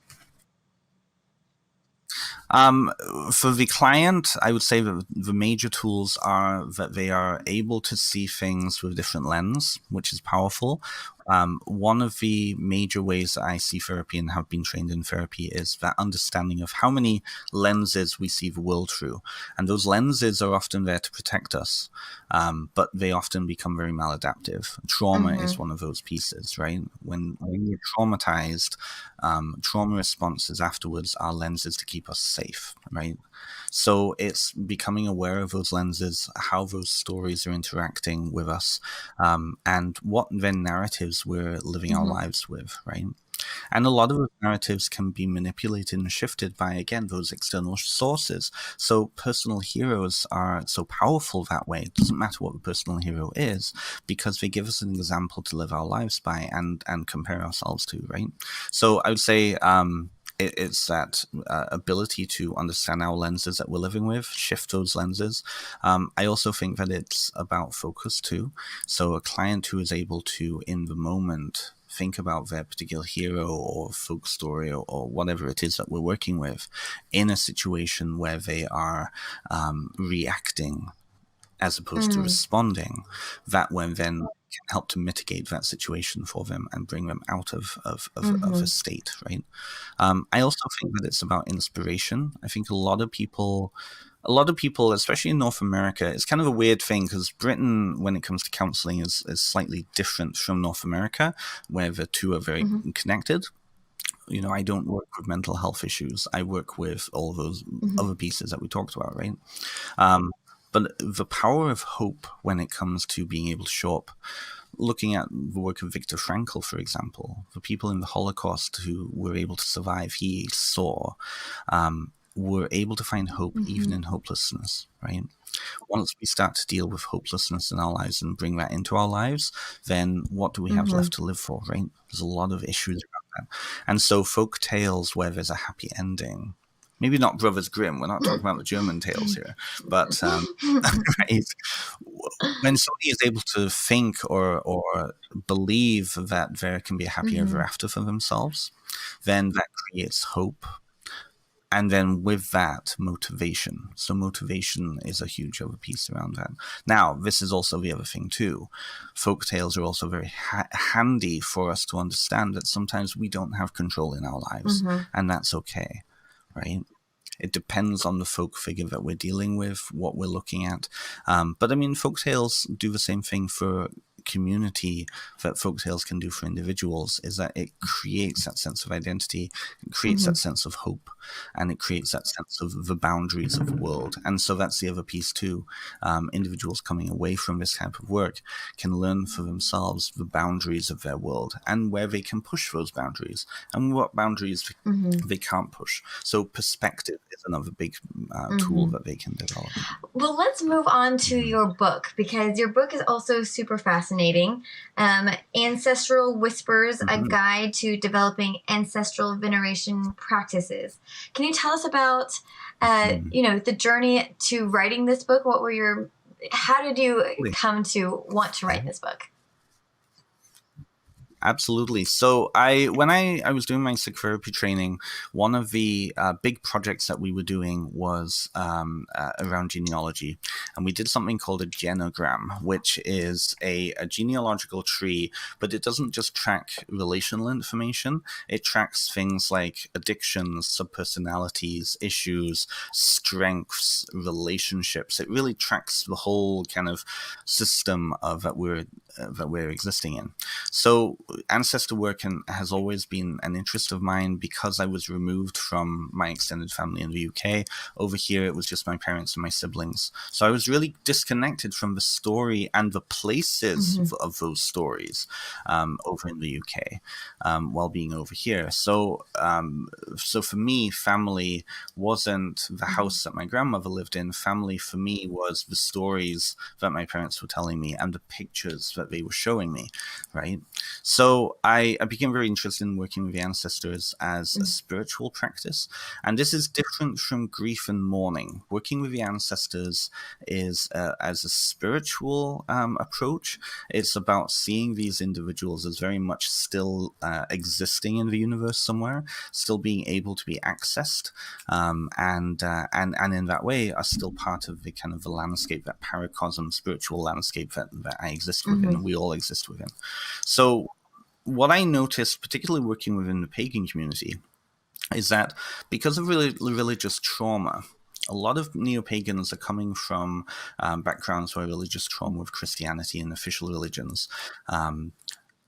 For the client, I would say that the major tools are that they are able to see things with a different lens, which is powerful. One of the major ways that I see therapy and have been trained in therapy is that understanding of how many lenses we see the world through. And those lenses are often there to protect us, but they often become very maladaptive. Trauma is one of those pieces, right? When we're traumatized, trauma responses afterwards are lenses to keep us safe, right? So it's becoming aware of those lenses, how those stories are interacting with us, and what then narratives we're living our lives with, right? And a lot of those narratives can be manipulated and shifted by, again, those external sources. So personal heroes are so powerful that way. It doesn't matter what the personal hero is, because they give us an example to live our lives by and compare ourselves to, right? So I would say it's that ability to understand our lenses that we're living with, shift those lenses. I also think that it's about focus too. So a client who is able to, in the moment, think about their particular hero or folk story or whatever it is that we're working with in a situation where they are reacting as opposed to responding, that when then can help to mitigate that situation for them and bring them out of a state, right? I also think that it's about inspiration. I think a lot of people, especially in North America, it's kind of a weird thing because Britain, when it comes to counseling, is slightly different from North America, where the two are very connected. You know, I don't work with mental health issues. I work with all those other pieces that we talked about, right? But the power of hope when it comes to being able to show up, looking at the work of Viktor Frankl, for example, the people in the Holocaust who were able to survive, he saw, were able to find hope even in hopelessness, right? Once we start to deal with hopelessness in our lives and bring that into our lives, then what do we have left to live for, right? There's a lot of issues around that. And so folk tales where there's a happy ending, maybe not Brothers Grimm, we're not talking about the German tales here, but right? When somebody is able to think or believe that there can be a happy ever after for themselves, then that creates hope. And then with that, motivation. So motivation is a huge other piece around that. Now, this is also the other thing too. Folk tales are also very handy for us to understand that sometimes we don't have control in our lives, and that's okay, right? It depends on the folk figure that we're dealing with, what we're looking at. But I mean, folk tales do the same thing for community that folk tales can do for individuals, is that it creates that sense of identity, it creates that sense of hope, and it creates that sense of the boundaries of the world. And so that's the other piece too. Individuals coming away from this type of work can learn for themselves the boundaries of their world and where they can push those boundaries and what boundaries they can't push. So perspective is another big tool that they can develop. Well, let's move on to your book, because your book is also super fascinating. Ancestral Whispers, a guide to developing ancestral veneration practices. Can you tell us about, the journey to writing this book? How did you come to want to write this book? Absolutely. So when I was doing my psychotherapy training, one of the big projects that we were doing was around genealogy, and we did something called a genogram, which is a genealogical tree, but it doesn't just track relational information. It tracks things like addictions, subpersonalities, issues, strengths, relationships. It really tracks the whole kind of system of that we're existing in. So ancestor work has always been an interest of mine because I was removed from my extended family in the UK. Over here, it was just my parents and my siblings. So I was really disconnected from the story and the places of those stories over in the UK while being over here. So for me, family wasn't the house that my grandmother lived in. Family for me was the stories that my parents were telling me and the pictures that they were showing me, right? So I became very interested in working with the ancestors as a spiritual practice. And this is different from grief and mourning. Working with the ancestors is as a spiritual approach. It's about seeing these individuals as very much still existing in the universe somewhere, still being able to be accessed, and in that way are still part of the kind of the landscape, that paracosm spiritual landscape that I exist within, we all exist within. So what I noticed, particularly working within the pagan community, is that because of religious trauma, a lot of neo-pagans are coming from backgrounds where religious trauma with Christianity and official religions. And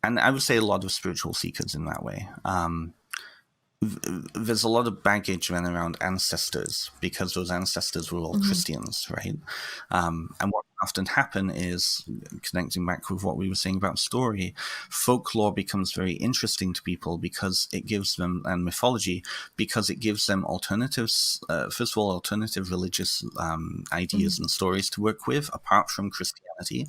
I would say a lot of spiritual seekers in that way. There's a lot of baggage then around ancestors because those ancestors were all Christians, right? And what often happen is, connecting back with what we were saying about story, folklore becomes very interesting to people because it gives them, and mythology, because it gives them alternatives, first of all, alternative religious ideas and stories to work with apart from Christianity,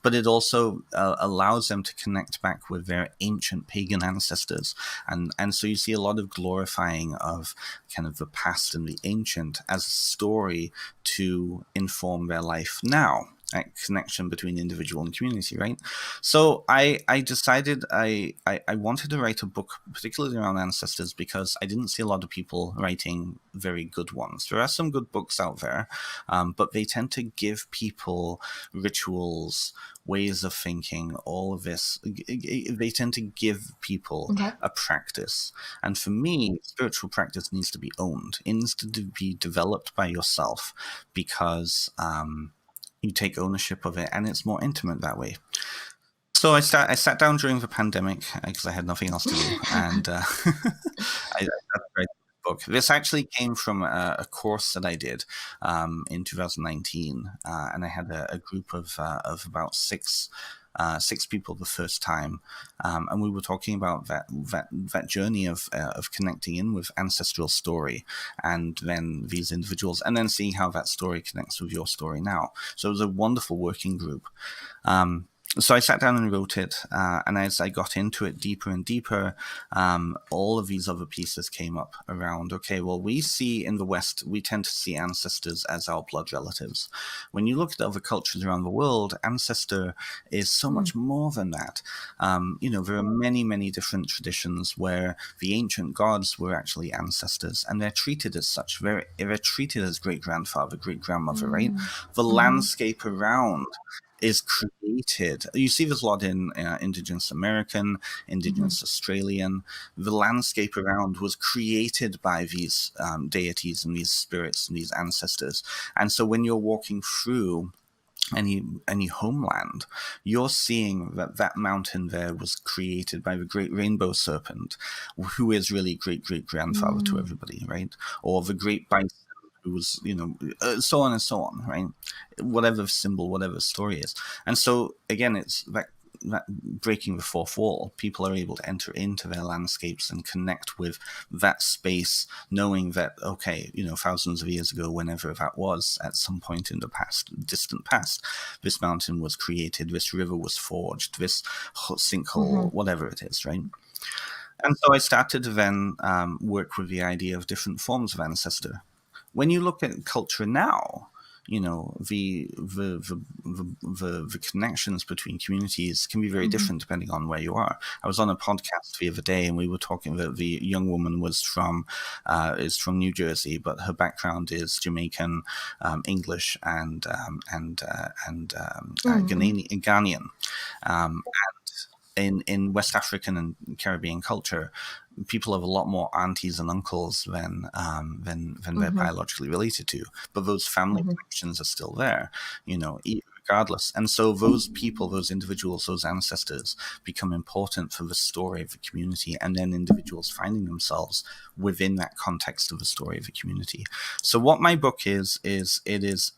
but it also allows them to connect back with their ancient pagan ancestors. And so you see a lot of glorifying of kind of the past and the ancient as a story to inform their life now. That connection between individual and community, right? So I decided I wanted to write a book, particularly around ancestors, because I didn't see a lot of people writing very good ones. There are some good books out there, but they tend to give people rituals, ways of thinking, all of this. They tend to give people a practice. And for me, spiritual practice needs to be owned. It needs to be developed by yourself because you take ownership of it, and it's more intimate that way. So I sat down during the pandemic because I had nothing else to do, and I started writing the book. This actually came from a course that I did in 2019, and I had a group of about six people the first time, and we were talking about that journey of connecting in with ancestral story, and then these individuals, and then seeing how that story connects with your story now. So it was a wonderful working group. So I sat down and wrote it, and as I got into it deeper and deeper, all of these other pieces came up around, okay, well, we see in the West, we tend to see ancestors as our blood relatives. When you look at other cultures around the world, ancestor is so much more than that. There are many, many different traditions where the ancient gods were actually ancestors, and they're treated as such. They're treated as great-grandfather, great-grandmother, right? The landscape around is created. You see this a lot in Indigenous American, Indigenous Australian. The landscape around was created by these deities and these spirits and these ancestors. And so when you're walking through any homeland, you're seeing that mountain there was created by the great rainbow serpent, who is really great-great-grandfather to everybody, right? Or the great bison, who was, so on and so on, right? Whatever symbol, whatever story is. And so, again, it's that breaking the fourth wall. People are able to enter into their landscapes and connect with that space, knowing that, okay, thousands of years ago, whenever that was, at some point in the past, distant past, this mountain was created, this river was forged, this sinkhole, whatever it is, right? And so I started to then work with the idea of different forms of ancestor. When you look at culture now, the connections between communities can be very different depending on where you are. I was on a podcast the other day, and we were talking that the young woman is from New Jersey, but her background is Jamaican, English, and Ghanaian. In West African and Caribbean culture, people have a lot more aunties and uncles than they're biologically related to, but those family connections are still there, regardless. And so those people, those individuals, those ancestors become important for the story of the community, and then individuals finding themselves within that context of the story of the community. So what my book is it is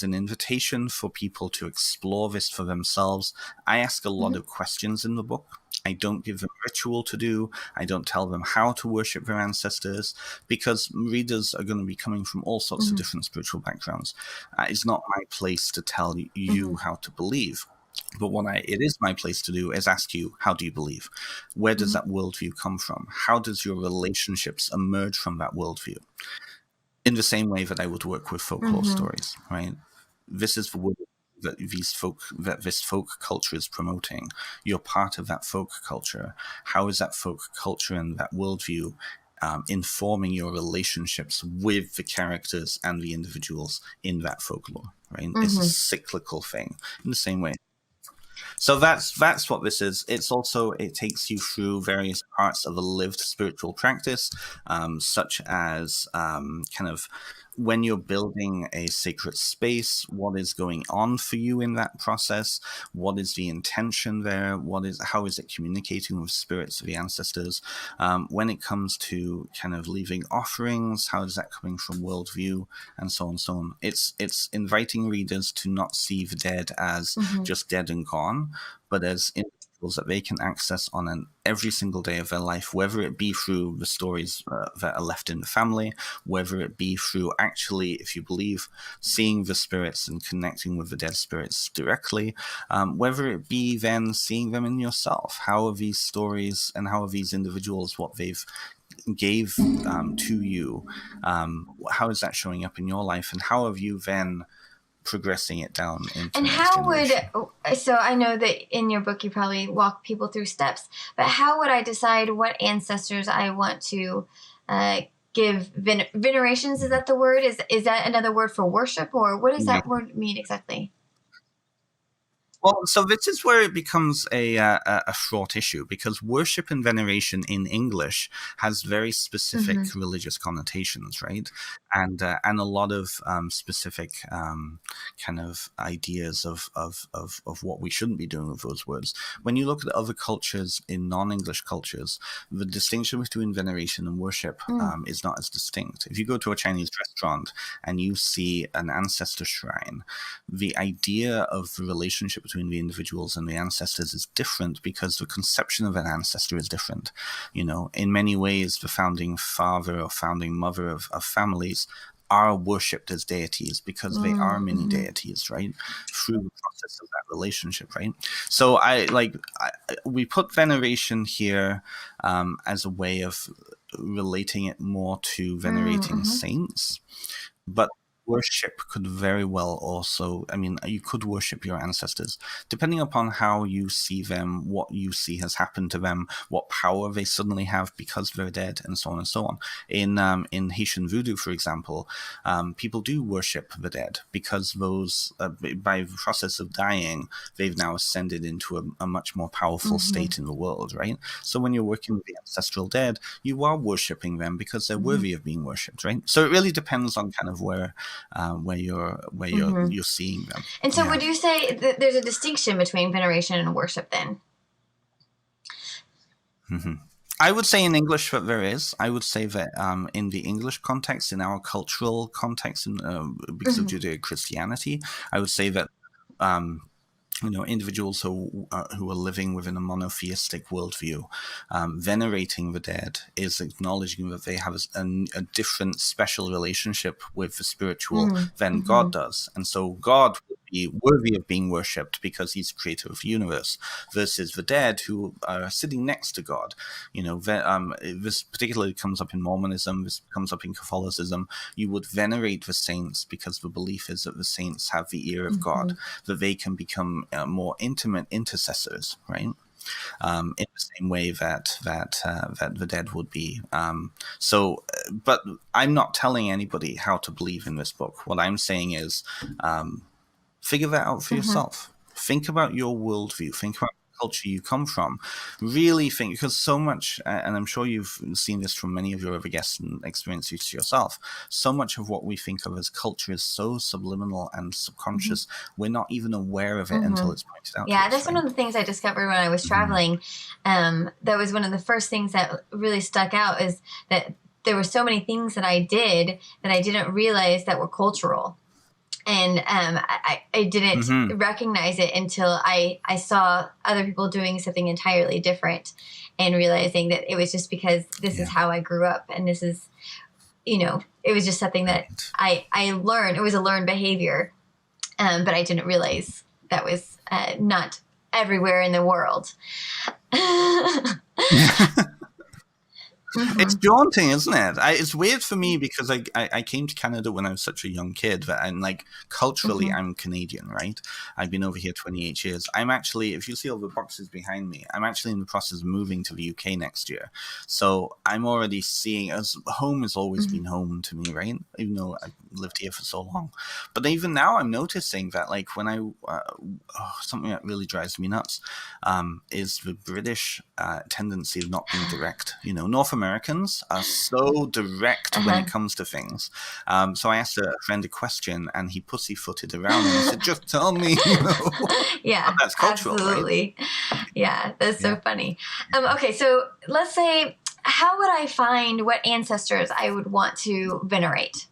an invitation for people to explore this for themselves. I ask a lot of questions in the book. I don't give them ritual to do. I don't tell them how to worship their ancestors, because readers are going to be coming from all sorts of different spiritual backgrounds. It's not my place to tell you how to believe. But what it is my place to do is ask you, how do you believe? Where does that worldview come from? How does your relationships emerge from that worldview? In the same way that I would work with folklore stories, right? This is the word that this folk culture is promoting. You're part of that folk culture. How is that folk culture and that worldview informing your relationships with the characters and the individuals in that folklore, right? It's a cyclical thing in the same way. So that's what this is. It takes you through various parts of a lived spiritual practice, such as kind of when you're building a sacred space, what is going on for you in that process? What is the intention there? How is it communicating with spirits of the ancestors? When it comes to kind of leaving offerings, how is that coming from worldview, and so on and so on. It's inviting readers to not see the dead as just dead and gone, but as individuals that they can access on every single day of their life, whether it be through the stories that are left in the family, whether it be through actually, if you believe, seeing the spirits and connecting with the dead spirits directly, whether it be then seeing them in yourself. How are these stories and how are these individuals, what they've gave to you, how is that showing up in your life, and how have you then progressing it down into and the next generation? So I know that in your book you probably walk people through steps, but how would I decide what ancestors I want to give venerations? Is that the word? Is that another word for worship, or what does that word mean exactly? Well, so this is where it becomes a fraught issue, because worship and veneration in English has very specific religious connotations, right? And a lot of specific kind of ideas of what we shouldn't be doing with those words. When you look at other cultures, in non-English cultures, the distinction between veneration and worship is not as distinct. If you go to a Chinese restaurant and you see an ancestor shrine, the idea of the relationship between the individuals and the ancestors is different, because the conception of an ancestor is different. In many ways, the founding father or founding mother of families are worshipped as deities, because they are mini deities, right? Through the process of that relationship, right? So we put veneration here as a way of relating it more to venerating saints, but worship could very well also, you could worship your ancestors depending upon how you see them, what you see has happened to them, what power they suddenly have because they're dead, and so on and so on. In Haitian voodoo, for example, people do worship the dead, because those by the process of dying, they've now ascended into a much more powerful state in the world, right? So when you're working with the ancestral dead, you are worshiping them because they're worthy of being worshipped, right? So it really depends on kind of where you're seeing them. And so would you say that there's a distinction between veneration and worship then? I would say in English that there is. I would say that in the English context, in our cultural context, because of Judeo-Christianity, I would say that individuals who are living within a monotheistic worldview, venerating the dead is acknowledging that they have a different special relationship with the spiritual than God does. And so God would be worthy of being worshipped because he's the creator of the universe, versus the dead who are sitting next to God. This particularly comes up in Mormonism, this comes up in Catholicism. You would venerate the saints because the belief is that the saints have the ear of God, that they can become more intimate intercessors, right? In the same way that the dead would be. But I'm not telling anybody how to believe in this book. What I'm saying is, figure that out for yourself. Think about your worldview. Think about the culture you come from. Really think, because so much, and I'm sure you've seen this from many of your other guests and experienced it yourself, so much of what we think of as culture is so subliminal and subconscious, we're not even aware of it until it's pointed out to us, that's right? one of the things I discovered when I was traveling. That was one of the first things that really stuck out, is that there were so many things that I did that I didn't realize that were cultural. And I didn't recognize it until I saw other people doing something entirely different, and realizing that it was just because this is how I grew up, and this is, it was just something that I learned. It was a learned behavior, but I didn't realize that was not everywhere in the world. It's daunting, isn't it? It's weird for me because I came to Canada when I was such a young kid, and like culturally I'm Canadian, right? I've been over here 28 years. I'm actually, if you see all the boxes behind me, I'm actually in the process of moving to the UK next year. So I'm already seeing, as home has always been home to me, right? Even though I've lived here for so long. But even now I'm noticing that, like, when something that really drives me nuts is the British tendency of not being direct. North Americans are so direct when it comes to things. So I asked a friend a question, and he pussyfooted around, and he said, "Just tell me." Yeah, that's cultural, absolutely. Right? Yeah, that's so funny. Okay, so let's say, how would I find what ancestors I would want to venerate?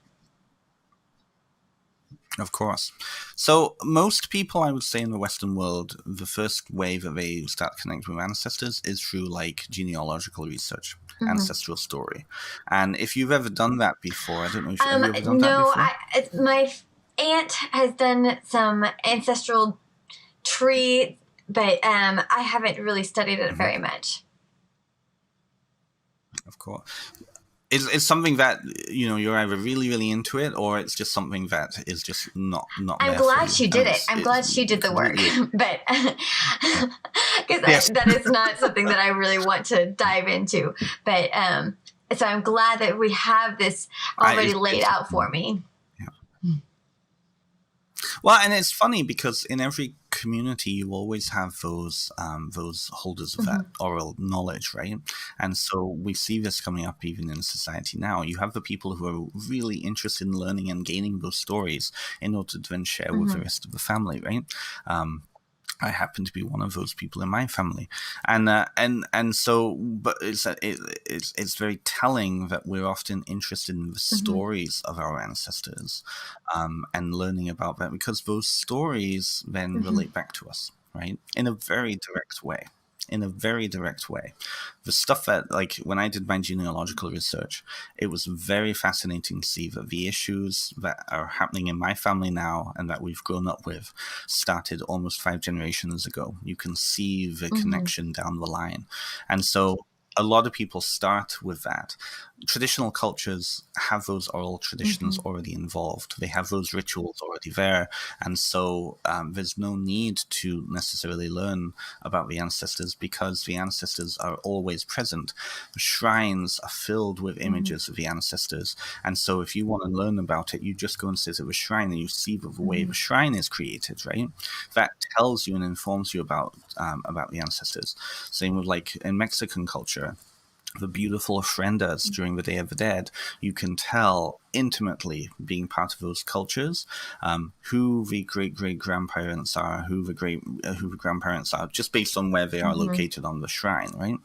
Of course. So most people, I would say, in the Western world, the first way that they start connecting with ancestors is through like genealogical research, ancestral story. And if you've ever done that before, I don't know if have you ever done that before? My aunt has done some ancestral tree, but I haven't really studied it very much. Of course. It's something that you're either really, really into it, or it's just something that is just not. I'm glad she did it. I'm glad she did the work, but because that is not something that I really want to dive into. But so I'm glad that we have this already laid out for me. Yeah. Well, and it's funny because in every community you always have those holders of that oral knowledge, right? And so we see this coming up even in society now. You have the people who are really interested in learning and gaining those stories in order to then share with the rest of the family, right? I happen to be one of those people in my family, and so, but it's very telling that we're often interested in the stories of our ancestors, and learning about that, because those stories then relate back to us, right, in a very direct way. The stuff that, like, when I did my genealogical research, it was very fascinating to see that the issues that are happening in my family now and that we've grown up with started almost 5 generations ago. You can see the connection down the line. And so a lot of people start with that. Traditional cultures have those oral traditions already involved. They have those rituals already there. And so there's no need to necessarily learn about the ancestors, because the ancestors are always present. The shrines are filled with images of the ancestors. And so if you want to learn about it, you just go and sit at the shrine and you see the way the shrine is created, right? That tells you and informs you about the ancestors. Same with, like, in Mexican culture, the beautiful ofrendas during the Day of the Dead, you can tell intimately, being part of those cultures, who the great-great-grandparents are, who the grandparents are, just based on where they are located on the shrine, right?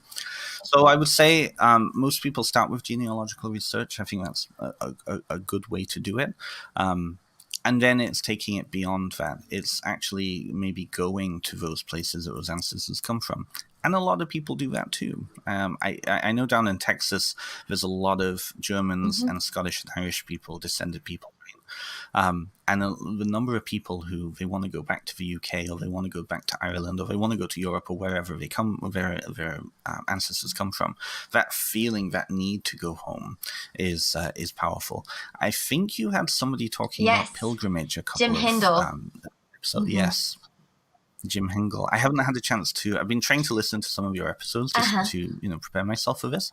So I would say most people start with genealogical research. I think that's a good way to do it. And then it's taking it beyond that. It's actually maybe going to those places that those ancestors come from. And a lot of people do that too. I know down in Texas, there's a lot of Germans and Scottish and Irish people, descended people. And the number of people who they want to go back to the UK, or they want to go back to Ireland, or they want to go to Europe, or wherever they come, their ancestors come from, that feeling, that need to go home is powerful. I think you had somebody talking Yes. about pilgrimage a couple Jim of Hindle. So yes, Jim Hingle. I haven't had a chance to. I've been trying to listen to some of your episodes just to prepare myself for this.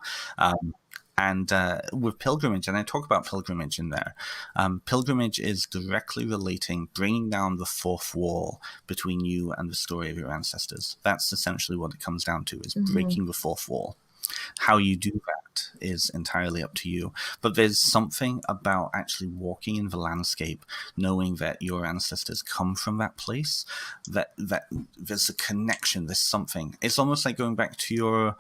And with pilgrimage, and I talk about pilgrimage in there, pilgrimage is directly relating, bringing down the fourth wall between you and the story of your ancestors. That's essentially what it comes down to, is breaking the fourth wall. How you do that is entirely up to you. But there's something about actually walking in the landscape, knowing that your ancestors come from that place, that there's a connection, there's something. It's almost like going back to your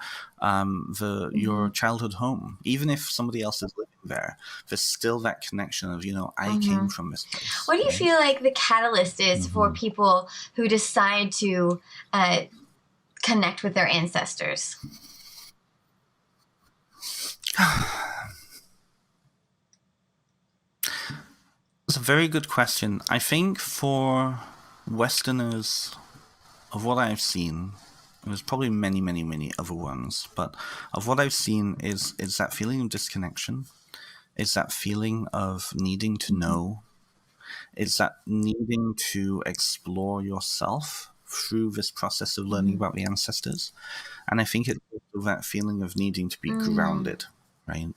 your childhood home. Even if somebody else is living there, there's still that connection of, I came from this place. What do you feel like the catalyst is for people who decide to connect with their ancestors? It's a very good question. I think for Westerners, of what I've seen, there's probably many, many, many other ones, but of what I've seen is that feeling of disconnection, is that feeling of needing to know, is that needing to explore yourself through this process of learning about the ancestors. And I think it's also that feeling of needing to be grounded, right?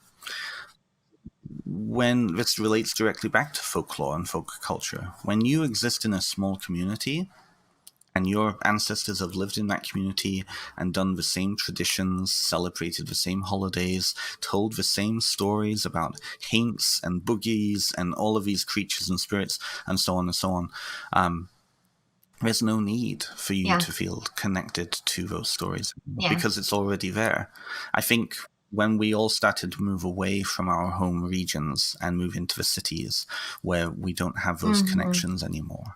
When this relates directly back to folklore and folk culture, when you exist in a small community and your ancestors have lived in that community and done the same traditions, celebrated the same holidays, told the same stories about haints and boogies and all of these creatures and spirits and so on and so on, there's no need for you to feel connected to those stories because it's already there. I think when we all started to move away from our home regions and move into the cities where we don't have those connections anymore,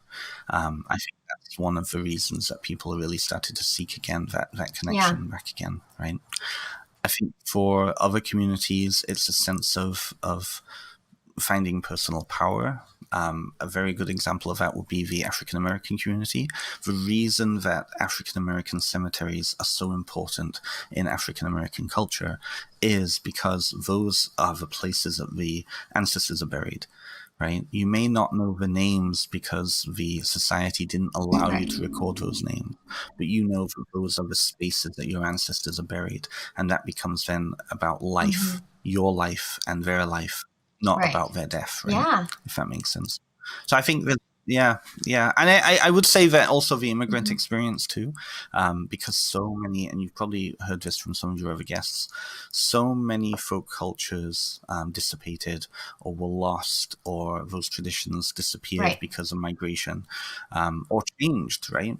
I think that's one of the reasons that people really started to seek again that connection back again, right? I think for other communities, it's a sense of finding personal power. A very good example of that would be the African American community. The reason that African American cemeteries are so important in African American culture is because those are the places that the ancestors are buried, right? You may not know the names because the society didn't allow you to record those names, but you know that those are the spaces that your ancestors are buried. And that becomes then about life, your life and their life, not about their death, right? Yeah. If that makes sense. So I think that, yeah. And I would say that also the immigrant experience too, because so many, and you've probably heard this from some of your other guests, so many folk cultures dissipated or were lost, or those traditions disappeared because of migration or changed, right?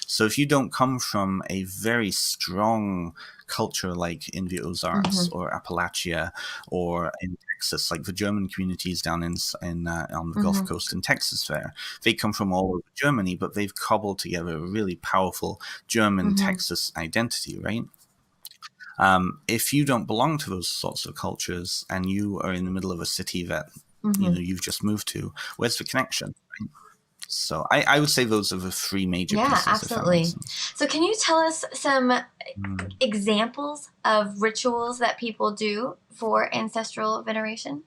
So if you don't come from a very strong culture like in the Ozarks or Appalachia or in Texas, like the German communities down in on the Gulf Coast in Texas there, they come from all over Germany, but they've cobbled together a really powerful German Texas identity, right? If you don't belong to those sorts of cultures and you are in the middle of a city that you've just moved to, where's the connection? Right? So I would say those are the three major pieces. Yeah, absolutely. So can you tell us some examples of rituals that people do for ancestral veneration?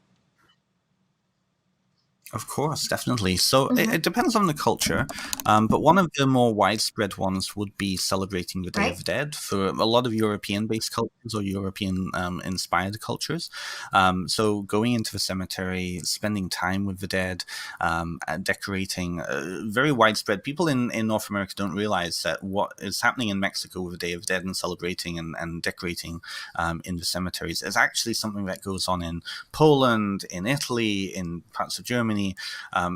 Of course, definitely. So it depends on the culture, but one of the more widespread ones would be celebrating the Day of the Dead for a lot of European-based cultures or European-inspired cultures. So going into the cemetery, spending time with the dead, decorating, very widespread. People in North America don't realize that what is happening in Mexico with the Day of the Dead and celebrating and decorating in the cemeteries is actually something that goes on in Poland, in Italy, in parts of Germany.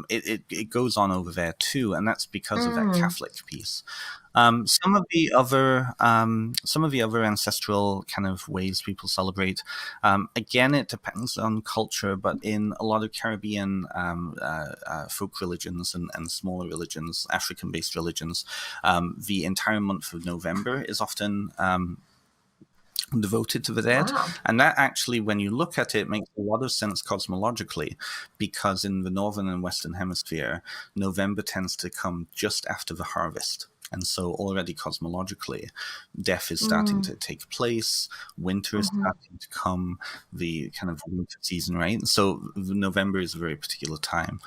It goes on over there too, and that's because of that Catholic piece. Some of the other ancestral kind of ways people celebrate, again, it depends on culture, but in a lot of Caribbean folk religions and smaller religions, African-based religions, the entire month of November is often devoted to the dead. Wow. And that actually, when you look at it, makes a lot of sense cosmologically, because in the northern and western hemisphere, November tends to come just after the harvest. And so already cosmologically, death is starting to take place, winter is starting to come, the kind of winter season, right? So November is a very particular time.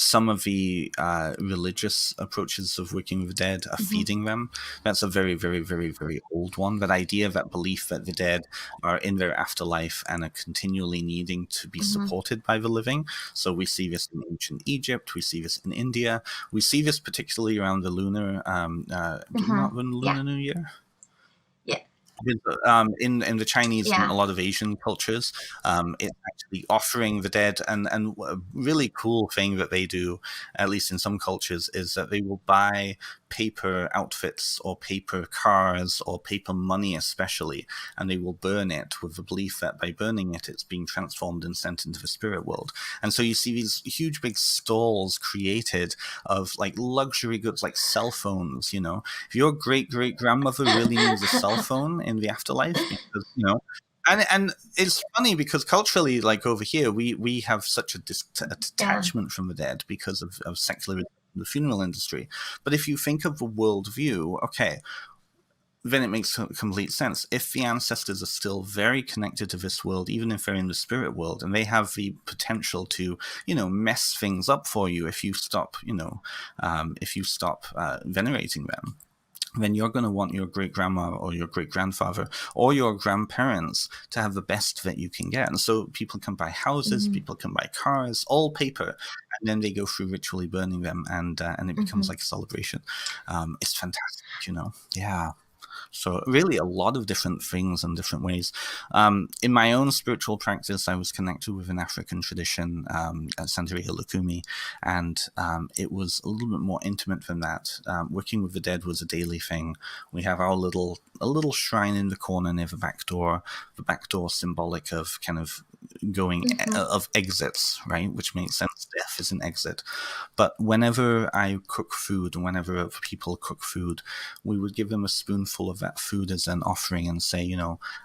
Some of the religious approaches of working with the dead are feeding them. That's a very, very, very, very old one. That idea, that belief that the dead are in their afterlife and are continually needing to be supported by the living. So we see this in ancient Egypt. We see this in India. We see this particularly around the lunar, do we not run Lunar New Year? Yeah. In the Chinese and Yeah. a lot of Asian cultures, it's actually offering the dead. And a really cool thing that they do, at least in some cultures, is that they will buy paper outfits or paper cars or paper money especially, and they will burn it with the belief that by burning it, it's being transformed and sent into the spirit world. And so you see these huge big stalls created of like luxury goods, like cell phones. You know, if your great grandmother really needs a cell phone in the afterlife, because and it's funny because culturally, like over here, we have such a detachment from the dead because of secularism, the funeral industry. But if you think of the worldview, okay, then it makes complete sense. If the ancestors are still very connected to this world, even if they're in the spirit world, and they have the potential to, mess things up for you if you stop, venerating them, then you're going to want your great grandma or your great grandfather or your grandparents to have the best that you can get. And so people can buy houses, people can buy cars, all paper, and then they go through ritually burning them, and it becomes like a celebration. It's fantastic, Yeah. So really a lot of different things and different ways. In my own spiritual practice, I was connected with an African tradition, at Santeria Lukumi, and it was a little bit more intimate than that. Working with the dead was a daily thing. We have a little shrine in the corner near the back door symbolic of kind of going of exits, right? Which makes sense. Death is an exit. But whenever I cook food and whenever other people cook food, we would give them a spoonful of that food as an offering and say,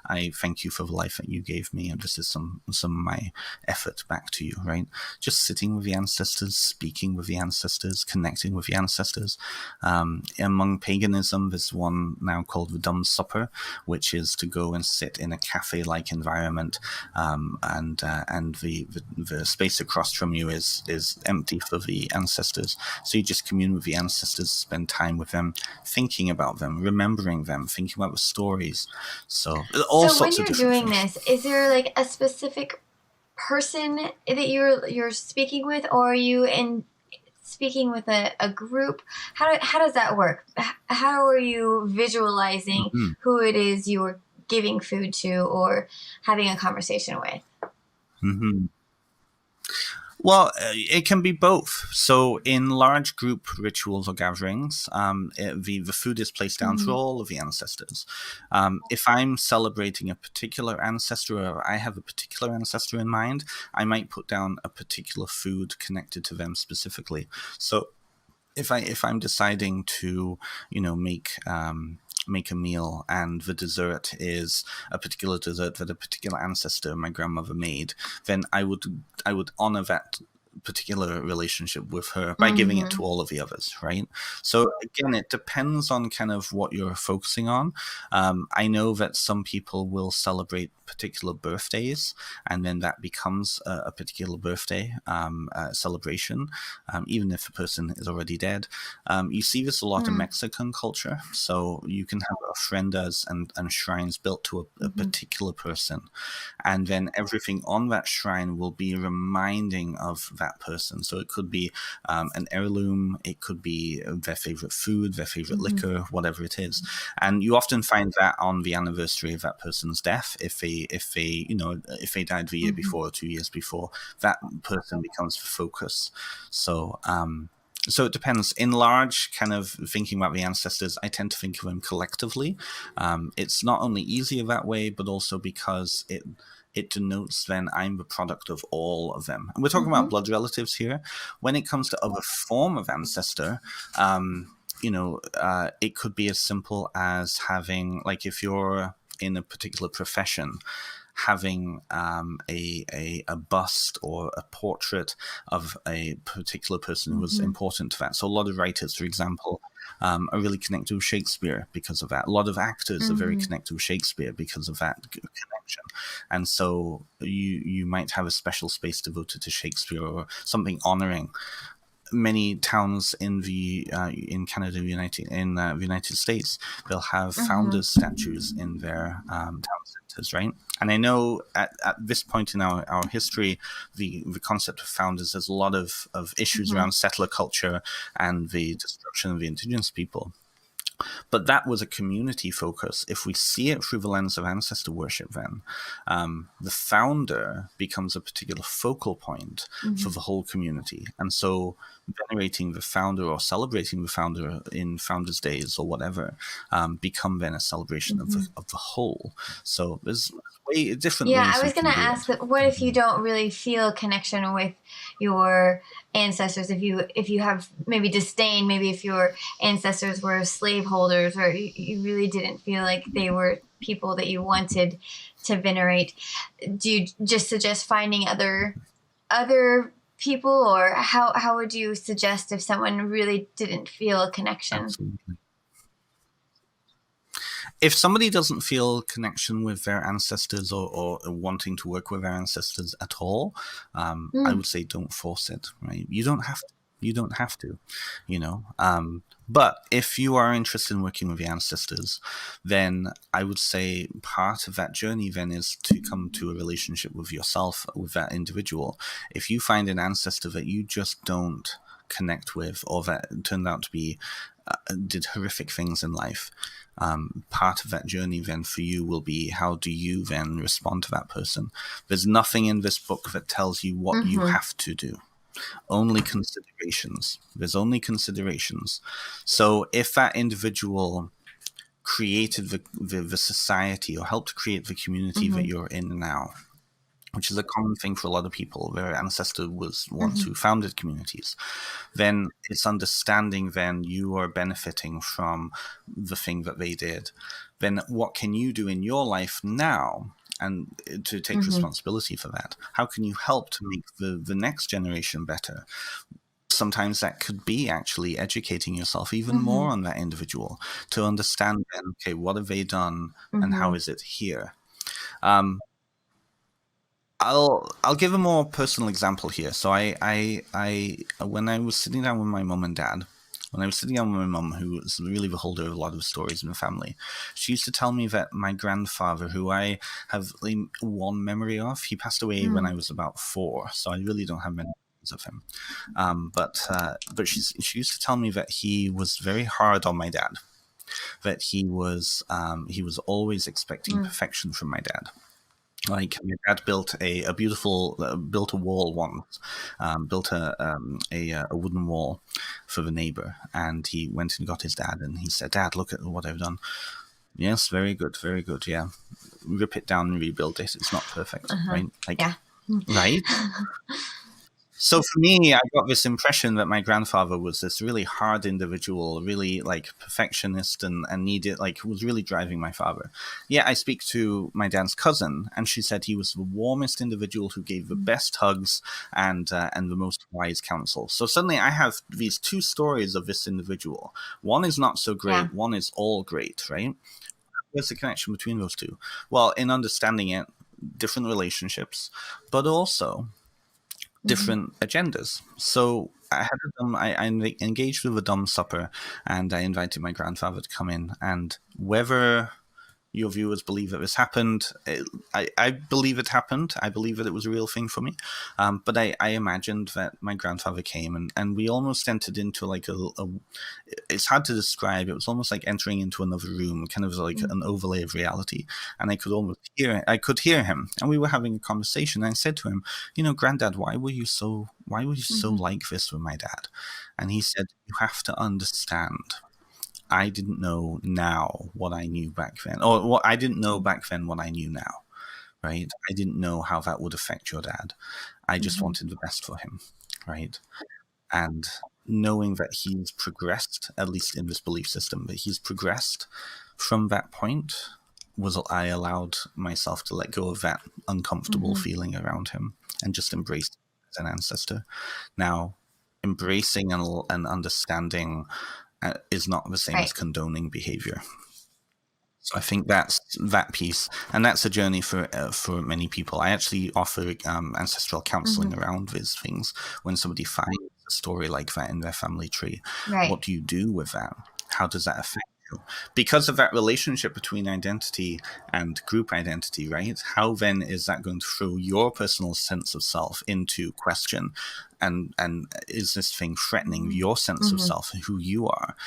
I thank you for the life that you gave me, and this is some of my effort back to you, right? Just sitting with the ancestors, speaking with the ancestors, connecting with the ancestors. Among paganism, there's one now called the Dumb Supper, which is to go and sit in a cafe-like environment, and the space across from you is empty for the ancestors. So you just commune with the ancestors, spend time with them, thinking about them, remembering them, thinking about the stories. So all sorts of different things. So when you're doing this, is there like a specific person that you're speaking with, or are you speaking with a group? How does that work? How are you visualizing who it is you're giving food to or having a conversation with? Well, it can be both. So in large group rituals or gatherings, the food is placed down for all of the ancestors. If I'm celebrating a particular ancestor, or I have a particular ancestor in mind, I might put down a particular food connected to them specifically. So if I'm deciding to, make a meal and the dessert is a particular dessert that a particular ancestor, my grandmother, made, then I would honor that particular relationship with her by giving it to all of the others, right? So again, it depends on kind of what you're focusing on. I know that some people will celebrate particular birthdays, and then that becomes a particular birthday celebration, even if the person is already dead. You see this a lot in Mexican culture. So you can have ofrendas and shrines built to a particular person, and then everything on that shrine will be reminding of that person. So it could be an heirloom, it could be their favorite food, their favorite liquor, whatever it is. And you often find that on the anniversary of that person's death, if they died the year before or 2 years before, that person becomes the focus. So it depends. In large kind of thinking about the ancestors, I tend to think of them collectively. It's not only easier that way, but also because it denotes then I'm the product of all of them. And we're talking about blood relatives here. When it comes to other form of ancestor, it could be as simple as having, like, if you're in a particular profession, having a bust or a portrait of a particular person who was important to that. So a lot of writers, for example, are really connected with Shakespeare because of that. A lot of actors are very connected with Shakespeare because of that connection. And so you might have a special space devoted to Shakespeare or something honoring. Many towns in Canada, the United States, they'll have founders statues in their town centers, right? And I know at this point in our history, the concept of founders, there's a lot of issues around settler culture and the destruction of the indigenous people. But that was a community focus. If we see it through the lens of ancestor worship, then the founder becomes a particular focal point for the whole community. And so venerating the founder or celebrating the founder in Founders' Days or whatever become then a celebration of the whole. So there's different ways. Yeah, I was going to ask that, what if you don't really feel a connection with your ancestors? If you have maybe disdain, maybe if your ancestors were slaveholders, or you really didn't feel like they were people that you wanted to venerate, do you just suggest finding other people, or how would you suggest if someone really didn't feel a connection? Absolutely. If somebody doesn't feel connection with their ancestors or wanting to work with their ancestors at all, I would say don't force it, right? You don't have to. But if you are interested in working with the ancestors, then I would say part of that journey then is to come to a relationship with yourself, with that individual. If you find an ancestor that you just don't connect with, or that turned out to be did horrific things in life, part of that journey then for you will be, how do you then respond to that person? There's nothing in this book that tells you what you have to do. Only considerations. There's only considerations. So if that individual created the society or helped create the community that you're in now, which is a common thing for a lot of people, their ancestor was ones who founded communities, then it's understanding then you are benefiting from the thing that they did. Then what can you do in your life now, and to take responsibility for that? How can you help to make the next generation better? Sometimes that could be actually educating yourself even more on that individual to understand then, okay, what have they done and how is it here? I'll give a more personal example here. So I when I was sitting down with my mum and dad, when I was sitting down with my mum, who was really the holder of a lot of stories in the family, she used to tell me that my grandfather, who I have one memory of, he passed away when I was about 4, so I really don't have many memories of him. But she used to tell me that he was very hard on my dad, that he was always expecting perfection from my dad. Like, my dad built a wall once, built a wooden wall for the neighbor, and he went and got his dad, and he said, "Dad, look at what I've done." Yes, very good, yeah. Rip it down and rebuild it. It's not perfect, right? Like, yeah. Right? So for me, I got this impression that my grandfather was this really hard individual, really like perfectionist, and needed, like, was really driving my father. Yeah, I speak to my dad's cousin, and she said he was the warmest individual who gave the best hugs and the most wise counsel. So suddenly I have these two stories of this individual. One is not so great, one is all great, right? Where's the connection between those two? Well, in understanding it, different relationships, but also different agendas. So I engaged with a dumb supper, and I invited my grandfather to come in. And whether your viewers believe that this happened, I believe it happened. I believe that it was a real thing for me. But I imagined that my grandfather came, and we almost entered into like it's hard to describe. It was almost like entering into another room, kind of like an overlay of reality. And I could hear him, and we were having a conversation. And I said to him, "Granddad, why were you so like this with my dad?" And he said, "You have to understand. I didn't know now what I knew back then, or what I didn't know back then what I knew now, right? I didn't know how that would affect your dad. I just wanted the best for him, right?" and knowing that he's progressed, at least in this belief system, that he's progressed from that point, I allowed myself to let go of that uncomfortable feeling around him and just embrace him as an ancestor. Now, embracing and understanding is not the same as condoning behavior. So I think that's that piece, and that's a journey for many people. I actually offer ancestral counseling around these things. When somebody finds a story like that in their family tree, what do you do with that? How does that affect you? Because of that relationship between identity and group identity, right? How then is that going to throw your personal sense of self into question? And is this thing threatening your sense of self and who you are?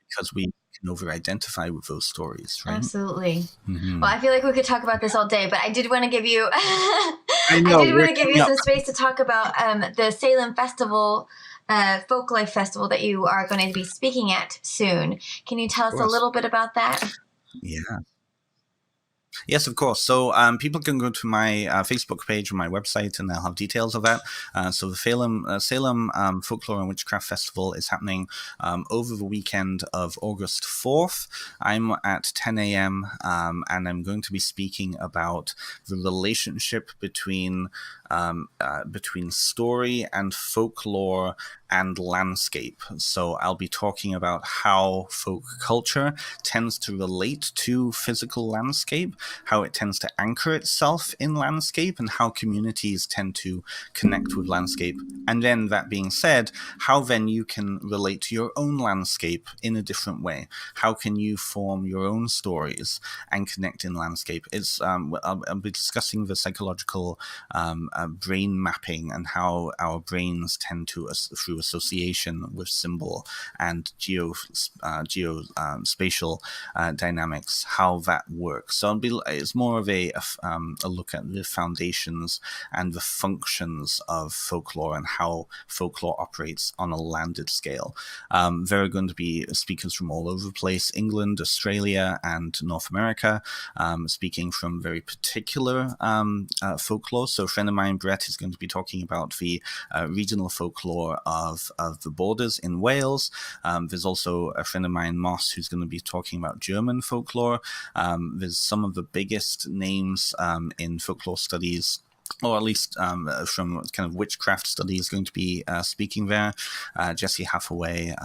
Because we can over-identify with those stories, right? Absolutely. Well, I feel like we could talk about this all day, but I did want to give you some space to talk about the Salem Festival, Folk Life Festival that you are going to be speaking at soon. Can you tell us a little bit about that? Yeah. Yes, of course. So people can go to my Facebook page or my website, and they'll have details of that. So the Salem Folklore and Witchcraft Festival is happening over the weekend of August 4th. I'm at 10 a.m. And I'm going to be speaking about the relationship between story and folklore and landscape. So I'll be talking about how folk culture tends to relate to physical landscape, how it tends to anchor itself in landscape, and how communities tend to connect with landscape. And then, that being said, how then you can relate to your own landscape in a different way. How can you form your own stories and connect in landscape? I'll be discussing the psychological brain mapping and how our brains tend to, through association with symbol and geospatial dynamics, how that works. So it's more of a look at the foundations and the functions of folklore and how folklore operates on a landed scale. There are going to be speakers from all over the place: England, Australia, and North America, speaking from very particular folklore. So a friend of mine, Brett, is going to be talking about the regional folklore of the borders in Wales. There's also a friend of mine, Moss, who's going to be talking about German folklore. There's some of the biggest names in folklore studies, or at least from kind of witchcraft studies, going to be speaking there. Jesse Hathaway,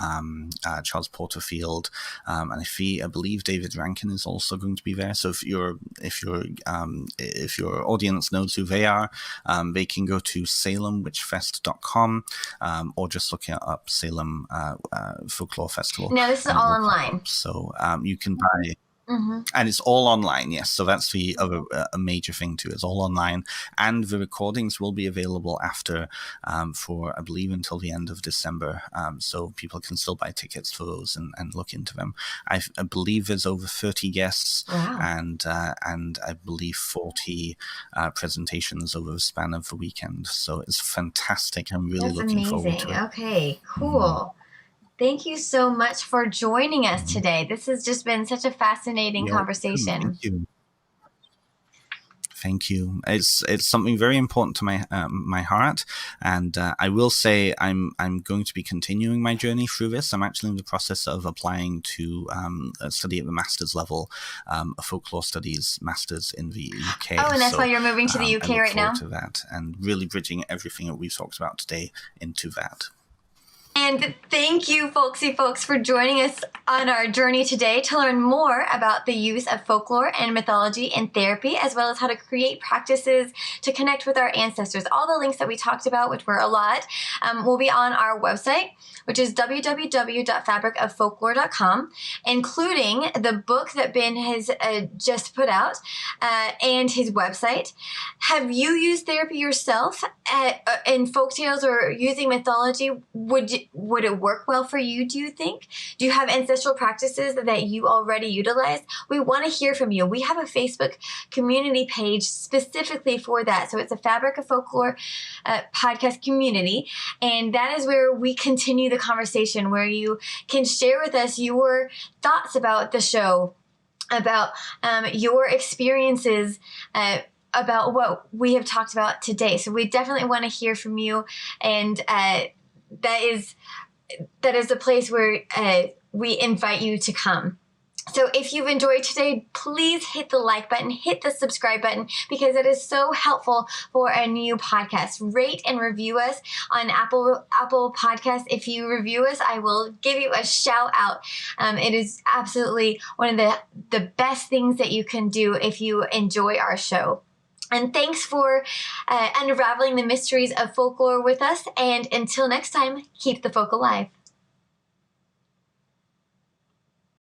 Charles Porterfield, and I believe David Rankin is also going to be there. So if your audience knows who they are, they can go to salemwitchfest.com, or just look up Salem Folklore Festival. Now this is all online, so you can buy. And it's all online, yes. So that's the other a major thing too. It's all online, and the recordings will be available after for, I believe, until the end of December. So people can still buy tickets for those and look into them. I believe there's over 30 guests, and I believe 40 presentations over the span of the weekend. So it's fantastic. I'm really looking forward to it. Okay, cool. Thank you so much for joining us today. This has just been such a fascinating conversation. Thank you. It's something very important to my heart, and I will say I'm going to be continuing my journey through this. I'm actually in the process of applying to study at the master's level, a folklore studies master's in the UK. Oh, and that's why you're moving to the UK right now. To that, and really bridging everything that we've talked about today into that. And thank you, folksy folks, for joining us on our journey today to learn more about the use of folklore and mythology in therapy, as well as how to create practices to connect with our ancestors. All the links that we talked about, which were a lot, will be on our website, which is www.fabricoffolklore.com, including the book that Ben has just put out and his website. Have you used therapy yourself in folktales or using mythology? Would it work well for you, do you think? Do you have ancestral practices that you already utilize? We want to hear from you. We have a Facebook community page specifically for that. So it's a Fabric of Folklore podcast community. And that is where we continue the conversation, where you can share with us your thoughts about the show, about your experiences, about what we have talked about today. So we definitely want to hear from you, and that is a place where we invite you to come. So if you've enjoyed today, please hit the like button, hit the subscribe button, because it is so helpful for a new podcast. Rate and review us on Apple Podcasts. If you review us, I will give you a shout out. It is absolutely one of the best things that you can do if you enjoy our show. And thanks for unraveling the mysteries of folklore with us. And until next time, keep the folk alive.